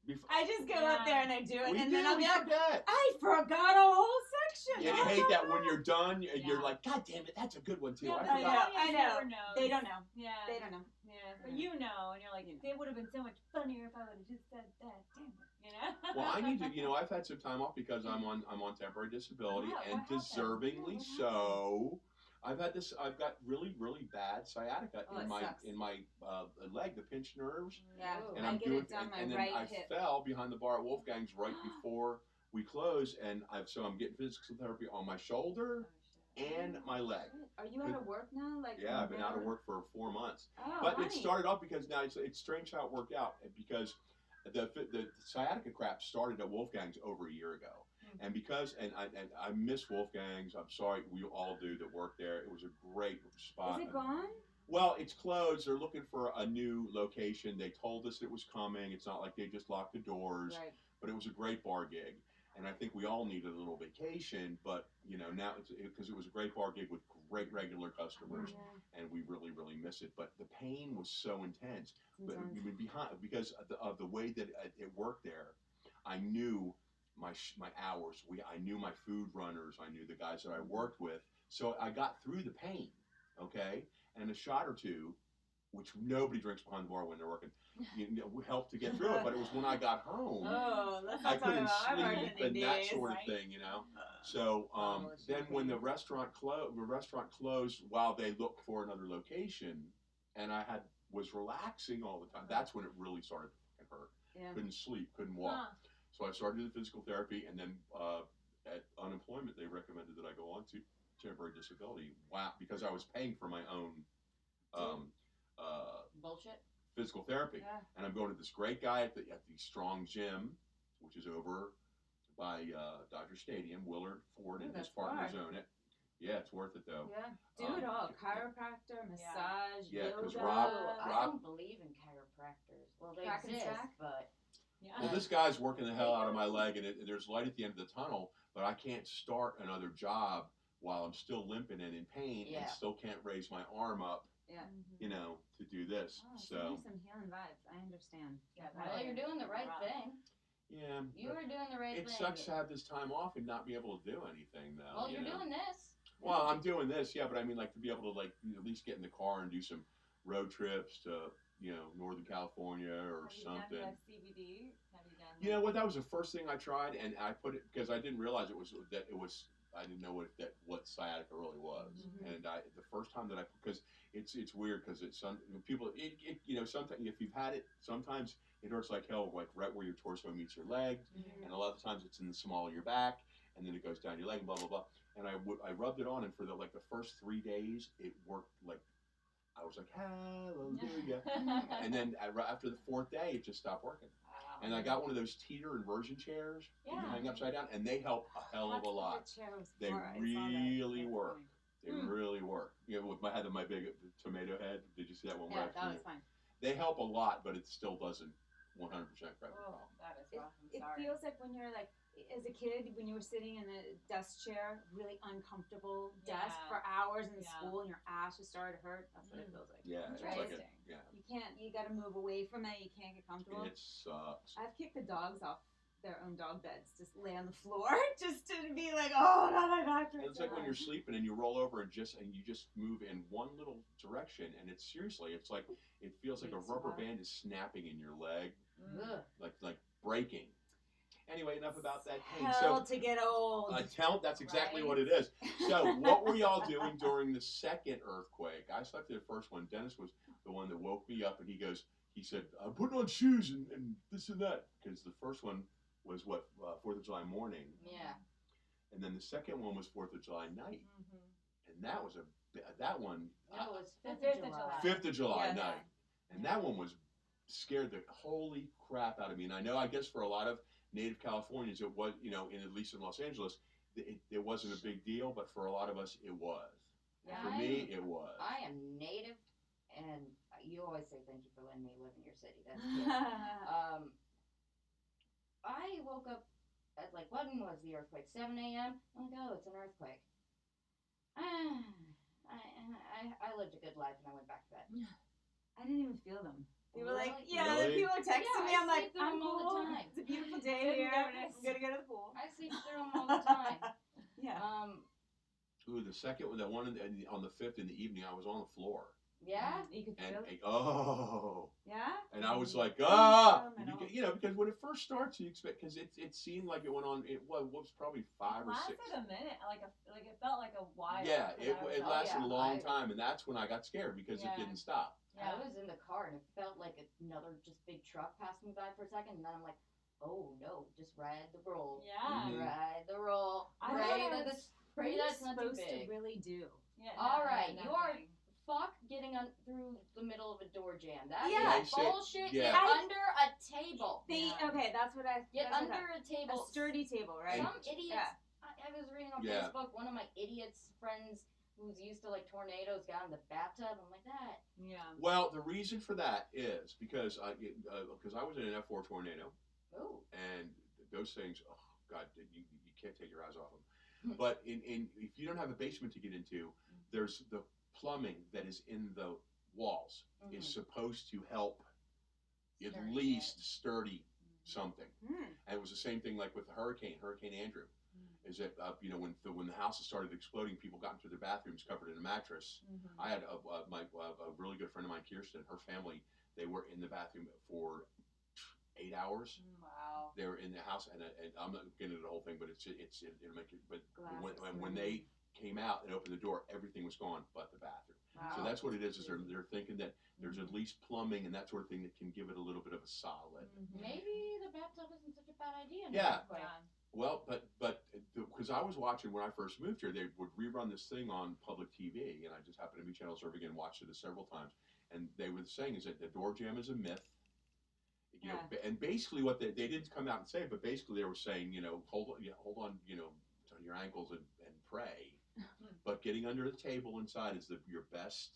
S1: Before,
S3: I just go up there and I do it,
S1: we
S3: and
S1: do,
S3: then I'll
S1: we
S3: be like,
S1: forget.
S3: I forgot a whole section.
S1: And you
S3: Blah,
S1: hate
S3: blah,
S1: that
S3: blah.
S1: when you're done, and
S2: Yeah.
S1: you're like, God damn it, that's a good one too.
S2: Yeah,
S1: I
S2: but
S3: I
S2: the
S1: forgot.
S3: know,
S2: audience
S3: I know.
S2: never knows.
S3: They don't know.
S2: Yeah.
S3: They don't know.
S2: Yeah, but you know, and you're like,
S3: You know.
S2: it would have been so much funnier if I would have just said that. Damn it, you know.
S1: Well, I need to, I've had some time off because I'm on temporary disability,
S2: Yeah,
S1: and
S2: what happened?
S1: deservingly
S2: Yeah, what
S1: so. I've got really, really bad sciatica
S3: Oh, it sucks.
S1: in my leg, the pinched nerves,
S3: Yeah,
S4: Ooh.
S1: and
S3: I
S1: I'm
S3: get
S1: doing,
S3: it down my
S1: and then
S3: right
S1: I
S3: hip.
S1: fell behind the bar at Wolfgang's right before we closed, and I'm getting physical therapy on my shoulder
S2: Oh, shit.
S1: and my leg.
S3: Are you out of work now? Like
S1: Yeah, I've been out of
S3: never-
S1: work for 4 months.
S3: Oh,
S1: But
S3: honey.
S1: it started off because now it's strange how it worked out because the sciatica crap started at Wolfgang's over a year ago,
S2: Mhm.
S1: and because I miss Wolfgang's. I'm sorry, we all do that work there. It was a great spot.
S3: Is it gone?
S1: Well, it's closed. They're looking for a new location. They told us it was coming. It's not like they just locked the doors,
S3: Right.
S1: but it was a great bar gig. And I think we all needed a little vacation, but now because it was a great bar gig with great regular customers, and we really, really miss it. But the pain was so intense. But because of the way that it worked there, I knew my hours. I knew my food runners. I knew the guys that I worked with. So I got through the pain, okay, and a shot or two, which nobody drinks behind the bar when they're working, helped to get through it. But it was when I got home.
S3: Oh, let's
S1: I
S3: not talk
S1: couldn't
S3: about our
S1: sleep
S3: bartending
S1: and that
S3: days.
S1: sort of
S2: right?
S1: thing, So
S3: it's
S1: then
S3: not
S1: when the
S3: good.
S1: restaurant closed while they looked for another location, and I was relaxing all the time. That's when it really started to fucking hurt.
S3: Yeah.
S1: Couldn't sleep, couldn't walk.
S2: Huh.
S1: So I started the physical therapy, and then at unemployment they recommended that I go on to temporary disability. Wow, because I was paying for my own
S4: Bullshit.
S1: physical therapy.
S3: Yeah.
S1: And I'm going to this great guy at the Strong Gym, which is over by Dodger Stadium. Willard Ford and
S3: Oh,
S1: his
S3: that's
S1: partners
S3: far.
S1: own it. Yeah, it's worth it though.
S3: Yeah. Do it all.
S1: Yeah.
S3: Chiropractor, massage,
S1: Yeah, 'cause
S3: yoga.
S1: Rob-
S4: I
S1: Rob-
S4: don't believe in chiropractors. Well, they
S3: Crack and
S4: exist,
S3: stack?
S4: but
S2: Yeah.
S1: Well, this guy's working the hell out of my leg, and there's light at the end of the tunnel, but I can't start another job while I'm still limping and in pain,
S4: Yeah.
S1: and still can't raise my arm up,
S3: Yeah.
S2: Mhm.
S1: to do this.
S3: Oh,
S1: So
S3: send me some healing vibes. I understand.
S2: Yeah,
S4: well, you're doing the right
S2: Rough.
S4: thing.
S1: yeah,
S4: You
S1: but
S4: are doing the right
S1: it
S4: thing.
S1: sucks to have this time off and not be able to do anything though.
S4: Well,
S1: you
S4: you're
S1: know?
S4: doing this.
S1: Well, I'm doing this, yeah, but I mean, like to be able to like at least get in the car and do some road trips to Northern California or
S2: Have you
S1: something.
S2: done the CBD? Have you done?
S1: You know what? That was the first thing I tried, and I put it because I didn't realize it was. I didn't know what sciatica really was,
S2: Mhm.
S1: and the first time that because it's weird because it's some people sometimes if you've had it sometimes it hurts like hell like right where your torso meets your leg, and a lot of times it's in the small of your back, and then it goes down your leg, and blah blah blah. And I rubbed it on, and for the first 3 days it worked like I was like hallelujah, and then after the 4th day it just stopped working.
S2: Wow.
S1: And I got one of those teeter inversion chairs that you
S2: Yeah.
S1: hang upside down, and they help a hell of a lot. They really work. They really work. With I had my big tomato head. Did you see that one?
S3: Yeah, that was fine.
S1: They help a lot, but it still doesn't 100% credit
S2: Oh,
S1: call.
S2: that is
S3: It,
S2: rough. I'm
S3: it
S2: sorry.
S3: feels like when you're like, as a kid, when you were sitting in a desk chair, really uncomfortable desk
S2: Yeah.
S3: for hours in
S2: Yeah.
S3: school, and your ass just started to hurt. That's what it feels like.
S1: Yeah, it's
S2: Right.
S1: like a,
S2: Interesting.
S1: yeah,
S3: You can't. You got to move away from it. You can't get comfortable.
S1: it sucks.
S3: I've kicked the dogs off their own dog beds, just lay on the floor, just to be like, oh, no, my back hurts.
S1: It's like when you're sleeping and you roll over and you just move in one little direction, and it's seriously, it's like it feels like a
S3: Wakes you
S1: rubber
S3: up.
S1: band is snapping in your leg,
S4: Ugh.
S1: like breaking. Anyway, enough about that. Hey,
S3: Hell
S1: so
S3: to get old.
S1: that's exactly
S2: Right?
S1: what it is. So, what were y'all doing during the second earthquake? I slept through the first one. Dennis was the one that woke me up, and he said, I'm putting on shoes and this and that, because the first one was 4th of July morning,
S4: Yeah.
S1: and then the second one was 4th of July night,
S2: Mm-hmm.
S1: and that was that one
S4: No, it was
S2: The
S4: 5th
S2: 5th
S4: of
S2: of
S4: July.
S2: July.
S1: 5th of July
S3: Yes.
S1: night, and that one was scared the holy crap out of me. And I know, I guess for a lot of native Californians, it was, at least in Los Angeles, it wasn't a big deal, but for a lot of us, it was.
S4: Yeah,
S1: For me, it was.
S4: I am native, and you always say thank you for letting me live in your city. That's good. I woke up at when was the earthquake? 7 a.m. I'm like, oh, it's an earthquake. I lived a good life and I went back to bed.
S3: I didn't even feel them. They were like,
S4: Really?
S3: yeah,
S1: Really?
S3: the people were texting
S4: Yeah,
S3: me.
S4: I
S3: I'm like,
S4: sleep through
S3: I'm
S4: them all the
S3: cool.
S4: time.
S3: It's a beautiful day
S2: Didn't
S3: here.
S2: notice.
S3: I'm gonna go to the pool.
S4: I sleep through them all the time.
S3: Yeah.
S1: Ooh, the second one, the one on the 5th in the evening, I was on the floor,
S4: Yeah?
S3: You could
S1: and
S3: feel it. Yeah.
S1: and I was like,
S3: feel
S1: ah,
S3: them at all.
S1: because when it first starts, you expect, because it seemed like it went on. It was probably 5 or 6.
S2: Lasted a minute, like it felt like a while.
S1: Yeah, it
S2: Oh,
S1: lasted
S4: yeah,
S1: a long
S4: I-
S1: time, and that's when I got scared because it
S2: Yeah.
S1: didn't stop.
S2: Yeah.
S4: I was in the car and it felt like another just big truck passed me by for a second, and then I'm like, oh no, just ride the roll.
S2: Yeah.
S1: Mhm.
S4: Ride the roll.
S2: I
S4: Pray
S2: thought
S4: that
S2: I
S4: this.
S3: What
S4: Pray
S3: are you
S4: that it's not too
S3: supposed
S4: big.
S3: to really do?
S2: Yeah.
S4: All
S2: no,
S4: right,
S2: no,
S4: you are
S2: nothing.
S4: fuck getting through the middle of a door jam. That is
S3: Yeah.
S1: They say-
S4: bullshit.
S1: yeah.
S4: Get under a table.
S2: Yeah.
S3: Okay, that's what I.
S4: Get
S3: that's what
S4: under a
S3: I-
S4: table.
S3: a sturdy table, right?
S4: Some idiots.
S3: Yeah.
S4: I was reading on
S1: Yeah.
S4: Facebook. One of my idiots friends who's used to tornadoes got in the bathtub. I'm like that.
S2: Yeah.
S1: Well, the reason for that is because I was in an F4 tornado,
S4: Oh.
S1: and those things, oh God, you can't take your eyes off them. But if you don't have a basement to get into, there's the plumbing that is in the walls is supposed to help at
S2: Sturdy
S1: least sturdy something.
S3: Hmm.
S1: And it was the same thing like with Hurricane Andrew. Is that when the houses started exploding, people got into their bathrooms covered in a mattress.
S2: Mm-hmm.
S1: I had a really good friend of mine, Kirsten, her family, they were in the bathroom for 8 hours.
S2: Wow.
S1: They were in the house, and I'm not getting into the whole thing, but it'll make it. But
S3: Glass
S1: when they came out and opened the door, everything was gone but the bathroom.
S2: Wow.
S1: So that's what it is. Is they're thinking that there's at least plumbing and that sort of thing that can give it a little bit of a solid.
S2: Mm-hmm.
S4: Maybe the bathtub isn't such a bad idea.
S1: Yeah.
S2: Yeah.
S1: Well, but because I was watching when I first moved here, they would rerun this thing on public TV, and I just happened to be channel surfing and watched it several times. And they were saying is that the door jam is a myth. And basically what they didn't come out and say, but basically they were saying, hold on, to your ankles and pray. But getting under the table inside is your best,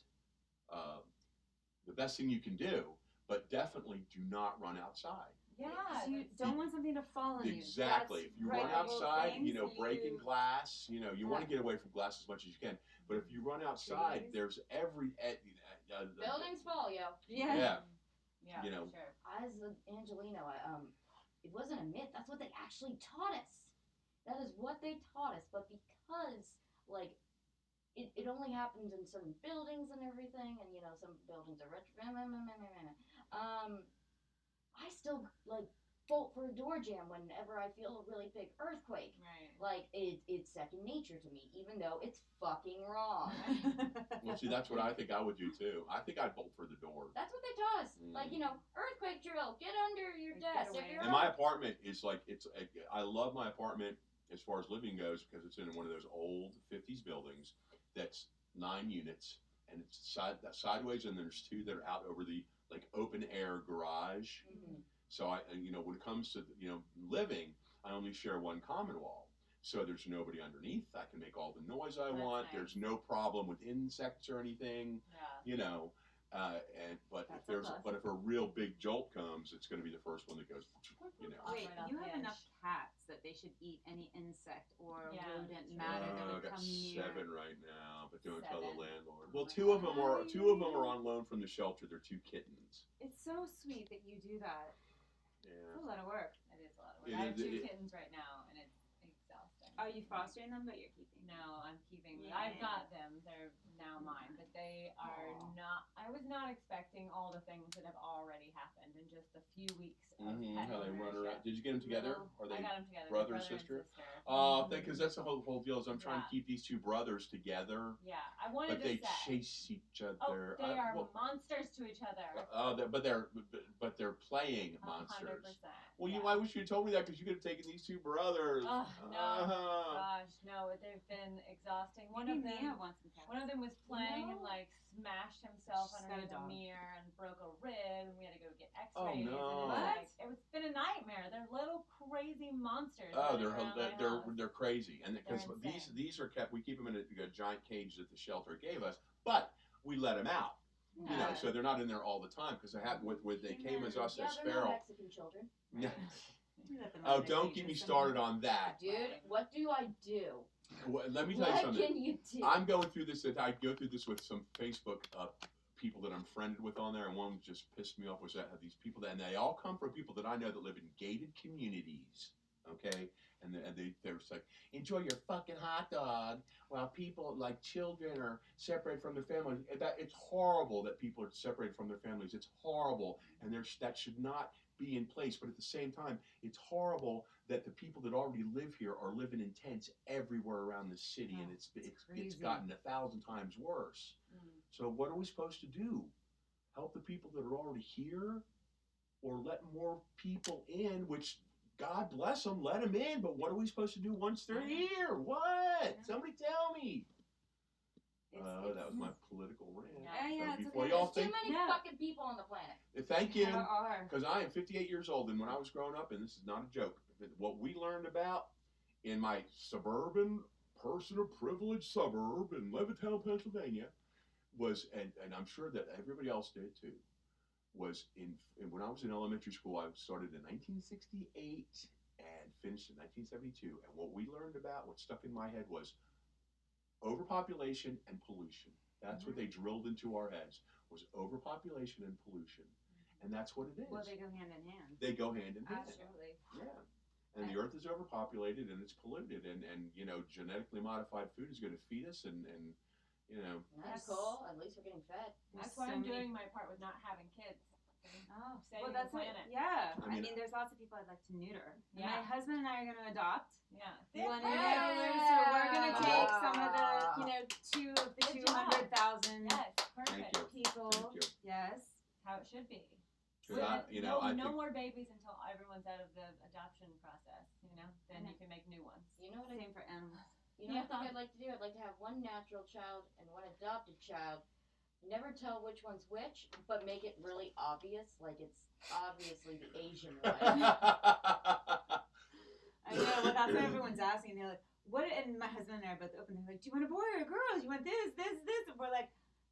S1: the best thing you can do. But definitely do not run outside.
S2: Yeah.
S3: 'Cause you don't want something to fall on you.
S1: Exactly.
S3: That's
S1: If you
S3: right.
S1: run outside,
S3: Things
S1: breaking glass, you want to get away from glass as much as you can. But if you run outside,
S3: Trees.
S1: there's
S4: Buildings fall, yo.
S3: Yeah.
S1: Yeah.
S2: Yeah.
S1: You know.
S2: For sure.
S4: As an Angelino, it wasn't a myth. That's what they actually taught us. That is what they taught us. But because, it only happens in certain buildings and everything, and, some buildings are I still, bolt for a door jam whenever I feel a really big earthquake.
S2: Right.
S4: It's second nature to me, even though it's fucking wrong.
S1: Well, see, that's what I think I would do too. I think I'd bolt for the door.
S4: That's what they taught us.
S1: Mm.
S4: Earthquake drill, get under your
S2: Get
S4: desk.
S2: away.
S4: If you're
S1: And my apartment is I love my apartment as far as living goes because it's in one of those old 50s buildings that's 9 units and it's sideways, and there's 2 that are out over the open air garage.
S4: Mhm.
S1: So when it comes to living, I only share one common wall. So there's nobody underneath. I can make all the noise I
S2: That's
S1: want.
S2: nice.
S1: There's no problem with insects or anything.
S2: Yeah.
S1: But
S3: That's
S1: if
S3: a plus.
S1: if a real big big jolt comes, it's going to be the first one that goes, you know.
S3: Wait,
S2: Right off
S3: you
S2: the
S3: have
S2: edge.
S3: enough cats that they should eat any insect or
S2: Yeah.
S3: rodent matter that
S1: I
S3: would
S1: got
S3: come near.
S1: 7 right now, but don't tell the
S3: 7.
S1: landlord. Well,
S3: my
S1: two of them
S3: God.
S1: are on loan from the shelter. They're 2 kittens.
S3: It's so sweet that you do that.
S1: Yeah.
S3: It's a lot of work.
S2: It is a lot of work.
S1: It
S2: I have
S1: is-
S2: 2
S1: it-
S2: kittens right now, and it's exhausting.
S3: Are you fostering them, but you're keeping them?
S2: No, I'm keeping them.
S3: Yeah.
S2: I've got them. They're now mine, but they are
S3: Aw.
S2: not. I was not expecting all the things that have already happened in just a few weeks of
S1: Mm-hmm.
S2: pet
S1: How they run
S2: ownership.
S1: around. Did you get them together?
S2: Little-
S1: Are they
S2: I got them together.
S1: brother
S2: They're
S1: and sister?
S2: sister.
S1: Oh, because that's the whole deal. Is I'm trying to
S2: Yeah.
S1: keep these 2 brothers together,
S2: Yeah, I wanted
S1: but they
S2: to say.
S1: chase each other.
S2: Oh, they are monsters to each other.
S1: But they're playing monsters.
S2: 100%.
S1: Well,
S2: yeah.
S1: I wish you had told me that because you could have taken these 2 brothers.
S2: Oh, no.
S1: Uh-huh.
S2: Gosh, no, they've been exhausting. One
S3: Maybe
S2: of them.
S3: Mia wants some cats.
S2: One of them was playing and
S4: No.
S2: like smashed himself
S3: She's got a
S2: underneath a
S3: dog.
S2: mirror and broke a rib, and we had to go get X-rays.
S1: Oh, no.
S2: And it was
S3: What?
S2: like, it's been a nightmare. They're little crazy monsters.
S1: Oh,
S2: running around my house.
S1: they're crazy, and because
S2: They're
S1: these are kept. We keep them in a giant cage that the shelter gave us, but we let them out. You know,
S3: Yeah.
S1: so they're not in there all the time because they have with they came as us
S4: Yeah,
S1: as
S4: they're not
S1: feral.
S4: Mexican children.
S1: Yeah.
S3: You let them
S1: Oh,
S3: out of their
S1: don't get me
S3: cages
S1: started
S3: somehow.
S1: on that.
S4: Dude, what do I do?
S1: Well, let me tell you
S4: What
S1: something.
S4: can you do?
S1: I'm going through this. I go through this with some Facebook people that I'm friended with on there, and one just pissed me off was that these people and they all come from people that I know that live in gated communities. Okay, and they're just like, enjoy your fucking hot dog while people like children are separated from their families. It's horrible that people are separated from their families. It's horrible, and that should not be in place. But at the same time, it's horrible that the people that already live here are living in tents everywhere around the city, and it's
S3: crazy.
S1: gotten 1,000 times worse.
S2: Mm.
S1: So what are we supposed to do? Help the people that are already here, or let more people in? Which God bless them, let them in. But what are we supposed to do once they're here? What? Somebody tell me. That was my political rant.
S3: Yeah,
S1: So
S3: it's
S1: before
S3: okay.
S1: y'all
S4: There's too
S1: think,
S4: many
S3: Yeah.
S4: fucking people on the planet.
S1: thank you.
S3: There are.
S1: Because I am 58 years old, and when I was growing up, and this is not a joke, what we learned about in my suburban, person of privilege suburb in Levittown, Pennsylvania, was, and I'm sure that everybody else did too, was when I was in elementary school, I started in 1968 and finished in 1972. And what we learned about, what stuck in my head was overpopulation and pollution. That's what they drilled into our heads, was overpopulation and pollution. And that's what it is.
S3: Well, they go hand in hand.
S1: They go hand in hand.
S3: Absolutely.
S1: Yeah. And the earth is overpopulated and it's polluted, and genetically modified food is going to feed us, and
S4: That's
S3: Yes.
S4: cool. At least we're getting fed.
S2: That's
S3: There's
S2: why
S3: so
S2: I'm
S3: many-
S2: doing my part with not having kids.
S3: Oh,
S2: Saving
S3: well, that's
S2: the
S3: it.
S2: planet.
S3: Yeah.
S1: I
S3: I
S1: mean,
S3: mean, there's lots of people I'd like to neuter. And
S2: Yeah.
S3: My husband and I are going to adopt
S2: Yeah.
S3: one
S2: Yay!
S3: regular, so we're going to take some of the,
S4: Ah.
S3: 2 of the
S2: Good job.
S3: 200,000
S2: Yes,
S1: thank
S2: perfect.
S1: you.
S3: people.
S1: Thank you.
S3: Yes.
S2: How it should be.
S1: 'Cause I
S2: no
S1: think
S2: more babies until everyone's out of the adoption process. Then you can make new ones.
S4: You know what
S3: Same for animals.
S4: You know what I think I'd like to do? I'd like to have one natural child and one adopted child. Never tell which one's which, but make it really obvious, like it's obviously the Asian one.
S3: I know, well, that's what everyone's asking. They're like, what? And my husband and I are both open. They're like, do you want a boy or a girl? Do you want this, this, this? And we're like,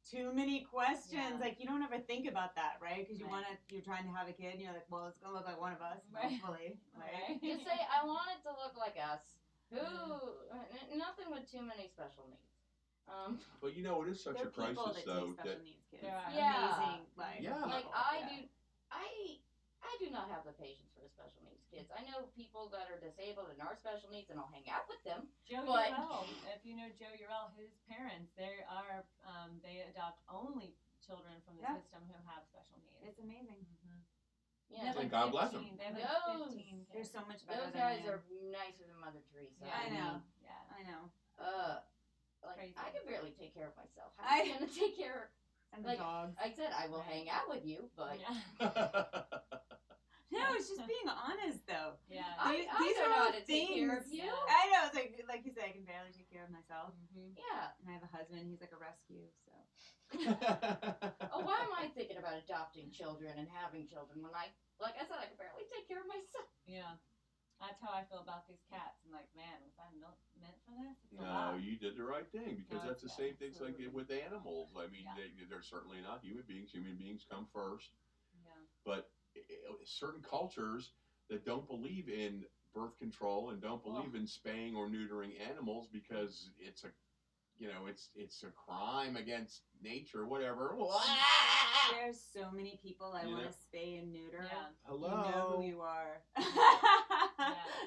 S3: too many questions.
S2: Yeah.
S3: Like, you don't ever think about that, right? Because
S2: Right.
S3: you're trying to have a kid, and you're like, well, it's going to look like one of us,
S2: Right.
S3: hopefully. Right?
S4: Just say, I want it to look like us. Nothing with too many special needs.
S1: But it is such
S3: There
S1: a
S3: are people
S1: crisis,
S3: that
S1: though.
S3: take special needs kids.
S2: There are.
S4: Yeah.
S3: Amazing. Like,
S1: Yeah.
S4: Like
S3: yeah.
S4: I do not have the patience for the special needs kids. I know people that are disabled and are special needs, and I'll hang out with them.
S2: Joe
S4: But-
S2: Urell, if you know Joe Urell, his parents, they adopt only children from the
S3: Yeah.
S2: system who have special needs.
S3: It's amazing.
S2: Mm-hmm.
S4: Yeah,
S1: Thank God bless 'em.
S2: They have
S4: Those-
S2: 15
S3: They're
S2: kids.
S3: so much better
S4: those
S3: than
S4: guys
S3: I am.
S4: are nicer than Mother Teresa.
S2: Yeah.
S3: I know.
S2: Yeah.
S3: I know.
S4: Like
S2: Crazy.
S4: I can barely take care of myself. How am I gonna take care?
S3: And the
S4: Like,
S3: dogs.
S4: I said I will
S2: Right.
S4: hang out with you, but
S2: Yeah.
S3: No, it's just being honest, though.
S2: Yeah.
S3: These
S4: I
S3: are
S4: don't know
S3: all
S4: how to take care of
S3: things.
S4: you.
S3: I know. It's like you said, I can barely take care of myself.
S2: Mm-hmm.
S4: Yeah.
S3: And I have a husband. He's like a rescue. So.
S4: Oh, why am I thinking about adopting children and having children when like I said, I can barely take care of myself?
S2: Yeah. That's how I feel about these cats. I'm like, man, was I meant for this? It's a
S1: No,
S2: lot.
S1: you did the right thing, because
S2: No,
S1: that's the
S2: it's
S1: same things like
S2: absolutely.
S1: with animals. I mean,
S2: Yeah.
S1: they're certainly not human beings. Human beings come first.
S2: Yeah.
S1: But certain cultures that don't believe in birth control and don't believe in spaying or neutering animals because it's a, it's a crime against nature, whatever.
S3: There's so many people I
S1: You
S3: want
S1: know?
S3: to spay and neuter.
S2: Yeah.
S1: Hello.
S3: You know who you are.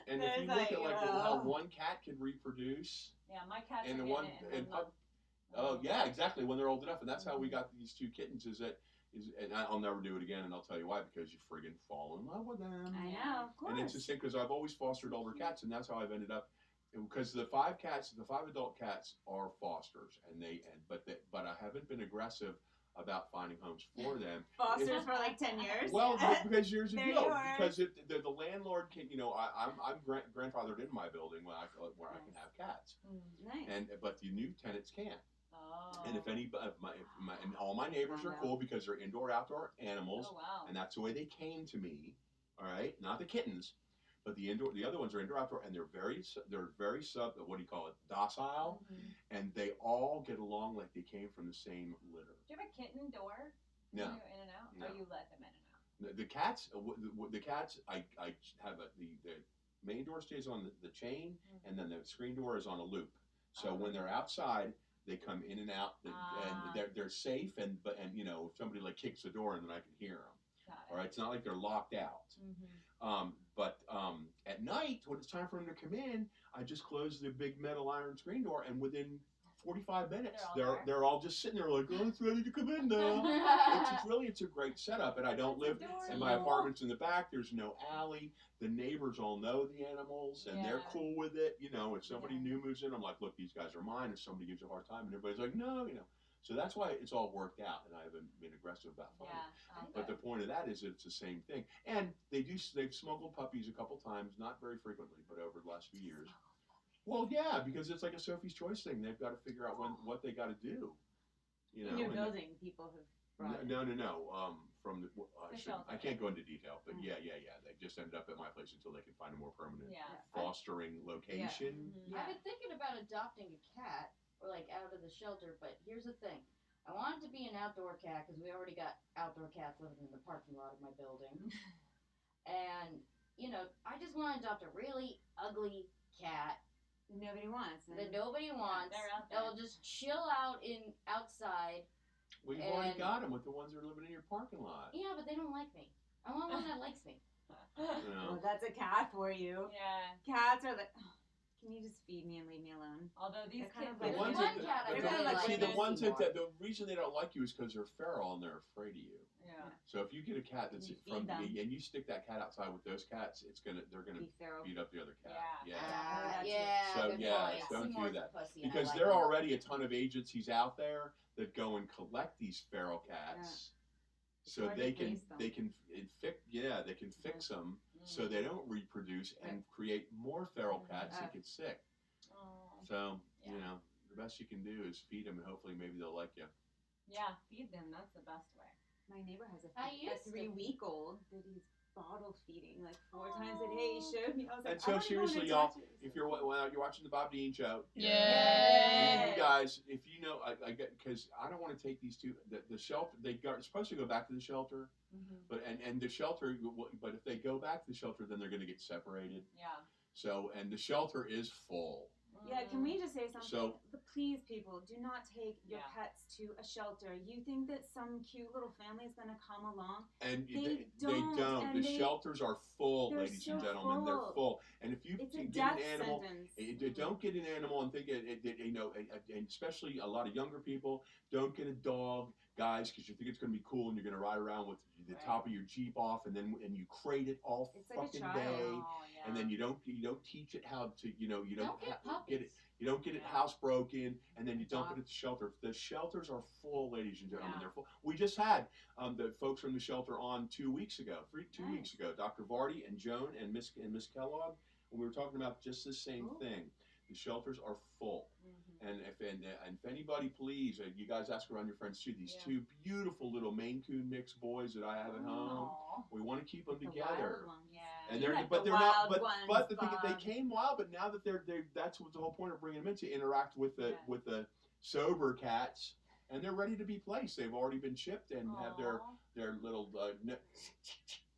S1: And if you look at how one cat can reproduce,
S2: Yeah, my cats
S1: and
S2: are
S1: the
S2: getting
S1: one
S2: it in
S1: and
S2: the month.
S1: oh yeah, exactly, when they're old enough, and that's how we got these 2 kittens. And I'll never do it again, and I'll tell you why, because you friggin' fall in love with them.
S3: I know, of course.
S1: And it's the same because I've always fostered older cats, and that's how I've ended up. Because the 5 adult cats are fosters, but I haven't been aggressive about finding homes for them.
S3: Fosters for like 10 years.
S1: Well, because here's the
S3: There
S1: deal.
S3: you are.
S1: Because the landlord can, I'm grandfathered in my building where I can have cats,
S3: Nice.
S1: but the new tenants can't.
S2: Oh.
S1: And if and all my neighbors are cool because they're indoor outdoor animals,
S2: Oh, wow.
S1: and that's the way they came to me. All right, not the kittens, but the other ones are indoor outdoor, and they're very docile, and they all get along like they came from the same litter.
S2: Do you have a kitten door?
S1: No.
S2: When you're in and out?
S1: No.
S2: Or you let them in and out?
S1: The cats, I have the main door stays on the chain, and then the screen door is on a loop. So when they're outside, they come in and out, and they're safe. And if somebody like kicks the door, and then I can hear them.
S2: Got it.
S1: All right, it's not like they're locked out. But at night, when it's time for them to come in, I just close the big metal iron screen door, and within 45 minutes, they're all just sitting there like, oh, it's ready to come in now. It's a great setup, and I don't live in my apartment's in the back. There's no alley. The neighbors all know the animals, and they're cool with it. If somebody new moves in, I'm like, look, these guys are mine. If somebody gives you a hard time, and everybody's like, no. So that's why it's all worked out, and I haven't been aggressive about finding it. But the point of that is it's the same thing. And they've smuggled puppies a couple times, not very frequently, but over the last few years. Well, yeah, because it's like a Sophie's Choice thing. They've got to figure out what they got to do.
S3: In your building, people have brought
S1: No. From the
S2: shelter.
S1: I can't go into detail, but yeah. They just ended up at my place until they can find a more permanent fostering location.
S4: I've been thinking about adopting a cat or like out of the shelter, but here's the thing. I want it to be an outdoor cat because we already got outdoor cats living in the parking lot of my building. And, I just want to adopt a really ugly cat
S3: Nobody wants.
S4: that nobody wants.
S2: They're out there.
S4: That'll just chill out outside.
S1: Well, you've already got them with the ones that are living in your parking lot.
S4: Yeah, but they don't like me. I want one that likes me.
S3: Well, that's a cat for you.
S2: Yeah.
S3: Cats are like, can you just feed me and leave me alone?
S2: Although these
S3: They're kind
S2: kids,
S3: of
S1: The
S3: like-
S1: ones
S4: one
S1: that,
S4: cat I
S1: the-
S3: really like
S1: see,
S3: them
S1: the ones
S3: anymore.
S1: that the reason they don't like you is because they're feral and they're afraid of you.
S2: yeah.
S1: So if you get a cat that's
S3: You feed
S1: from
S3: them.
S1: and you stick that cat outside with those cats, they're gonna
S3: Be feral.
S1: beat up the other cat.
S2: Yeah.
S1: So,
S4: good
S1: yeah,
S4: point.
S1: don't do
S4: Seymour's
S1: that.
S4: a pussy and I
S1: Because
S4: like
S1: there are
S4: him.
S1: already a ton of agencies out there that go and collect these feral cats, so
S3: hard to
S1: they can
S3: place them.
S1: fix them so they don't reproduce and create more feral cats that get sick.
S2: Oh.
S1: So
S2: Yeah.
S1: the best you can do is feed them, and hopefully maybe they'll like you.
S2: Yeah, feed them. That's the best way.
S3: My neighbor has
S4: I
S3: a
S4: used to.
S3: 3-week-old that he's bottle feeding like 4 times a day. He showed me. I was like,
S1: And so
S3: I don't even wanna
S1: seriously, y'all,
S3: touch it.
S1: if you're watching the Bob Dean show,
S5: Yay!
S1: and you guys, if you know, I get, because I don't want to take these two. The shelter, they're supposed to go back to the shelter, but and the shelter, but if they go back to the shelter, then they're going to get separated.
S2: Yeah.
S1: So, and the shelter is full.
S3: Yeah, can we just say something?
S1: So-
S3: Please, people, do not take your
S2: Yeah.
S3: pets to a shelter. You think that some cute little family is going to come along?
S1: And
S3: They
S1: they
S3: don't,
S1: don't.
S3: and
S1: The shelters are full,
S3: they're
S1: ladies and
S3: so
S1: gentlemen. They're
S3: full.
S1: full. And if you
S3: It's a
S1: get
S3: death
S1: an animal,
S3: sentence.
S1: don't get an animal and think and especially a lot of younger people, don't get a dog, guys, because you think it's going to be cool and you're going to ride around with the top of your Jeep off and you crate it all
S3: It's like a
S1: fucking
S3: child.
S1: day,
S2: Oh, yeah.
S1: and then you don't teach it how to you don't
S4: Don't get
S1: get it.
S4: puppies.
S1: You don't get it
S2: Yeah.
S1: housebroken, and then you dump it at the shelter. The shelters are full, ladies and gentlemen.
S2: Yeah.
S1: They're full. We just had the folks from the shelter on 2 weeks ago, two
S3: Nice.
S1: weeks ago. Dr. Vardy and Joan and Miss Kellogg, and we were talking about just the same
S3: Cool.
S1: thing. The shelters are full,
S2: Mhm.
S1: and if anybody, please, you guys ask around your friends too. These
S2: Yeah.
S1: two beautiful little Maine Coon mixed boys that I have at home.
S2: Aw.
S1: We want to keep them
S3: The
S1: together.
S3: wild ones.
S2: Yeah.
S1: And
S3: You
S1: they're
S3: like
S1: but
S3: the
S1: they're not
S3: wild
S1: but
S3: ones,
S1: the thing is, they
S3: Bob.
S1: came wild, but now that they're that's what the whole point of bringing them in, to interact with the
S2: Yeah.
S1: sober cats, and they're ready to be placed. They've already been chipped and have
S2: Aw.
S1: their little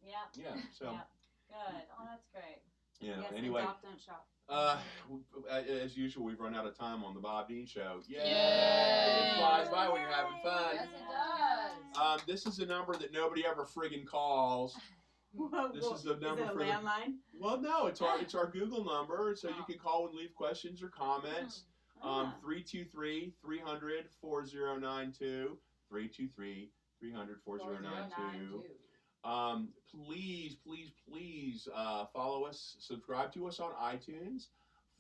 S2: Yeah.
S1: Yeah. So.
S2: Yeah. Good. Oh, that's great.
S1: Yeah.
S3: Yes,
S1: Anyway.
S3: adopt, don't shop.
S1: As usual, we've run out of time on the Bob Dean Show. Yay!
S5: Yay!
S1: It flies by when you're having fun.
S4: Yes, it does.
S1: This is a number that nobody ever friggin' calls. This is the number
S3: Is it a
S1: for the.
S3: landline?
S1: Well, no, it's our Google number, so you can call and leave questions or comments. 323-300-4092. 323-300-4092. Please follow us, subscribe to us on iTunes,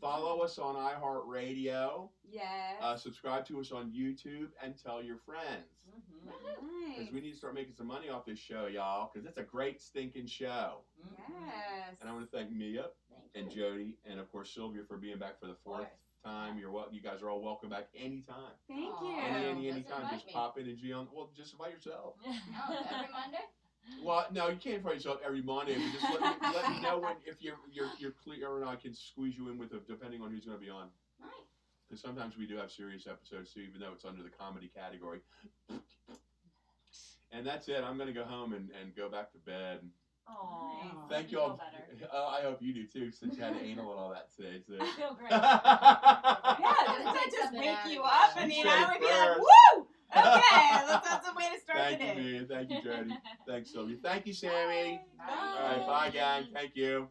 S1: follow us on iHeartRadio,
S3: Yes.
S1: subscribe to us on YouTube, and tell your friends.
S3: Nice.
S1: Because we need to start making some money off this show, y'all, because it's a great stinking show.
S3: Yes.
S1: And I want to thank Mia
S4: Thank
S1: and
S4: you.
S1: Jody and, of course, Sylvia for being back for the fourth time. You guys are all welcome back anytime.
S3: Thank
S4: Aw.
S3: you.
S1: Anytime.
S4: Just
S1: Just
S4: invite
S1: pop in and be on. Well, just invite yourself.
S4: Oh, every Monday?
S1: Well, no, you can't invite yourself every Monday. But just let me know if you're clear, or I can squeeze you in with depending on who's going to be on.
S4: Nice.
S1: Because sometimes we do have serious episodes too, even though it's under the comedy category. And that's it. I'm going to go home and go back to bed.
S2: Oh,
S1: Thank you all. I hope you do too, since you had anal and all that today. So.
S2: I feel great.
S3: Yeah,
S4: Let's
S3: doesn't
S4: take
S3: it just
S4: something
S3: wake
S4: out
S3: you
S4: of
S3: up
S4: it.
S3: and
S1: You
S3: you
S1: said
S3: know
S1: it
S3: would be like,
S1: first.
S3: woo! Okay, that's a way to start
S1: Thank
S3: the
S1: you,
S3: day.
S1: Mia. Thank you, Jody. Thanks, Sylvia. Thank you, Sammy.
S3: Bye.
S1: All right, bye, gang. Thank you.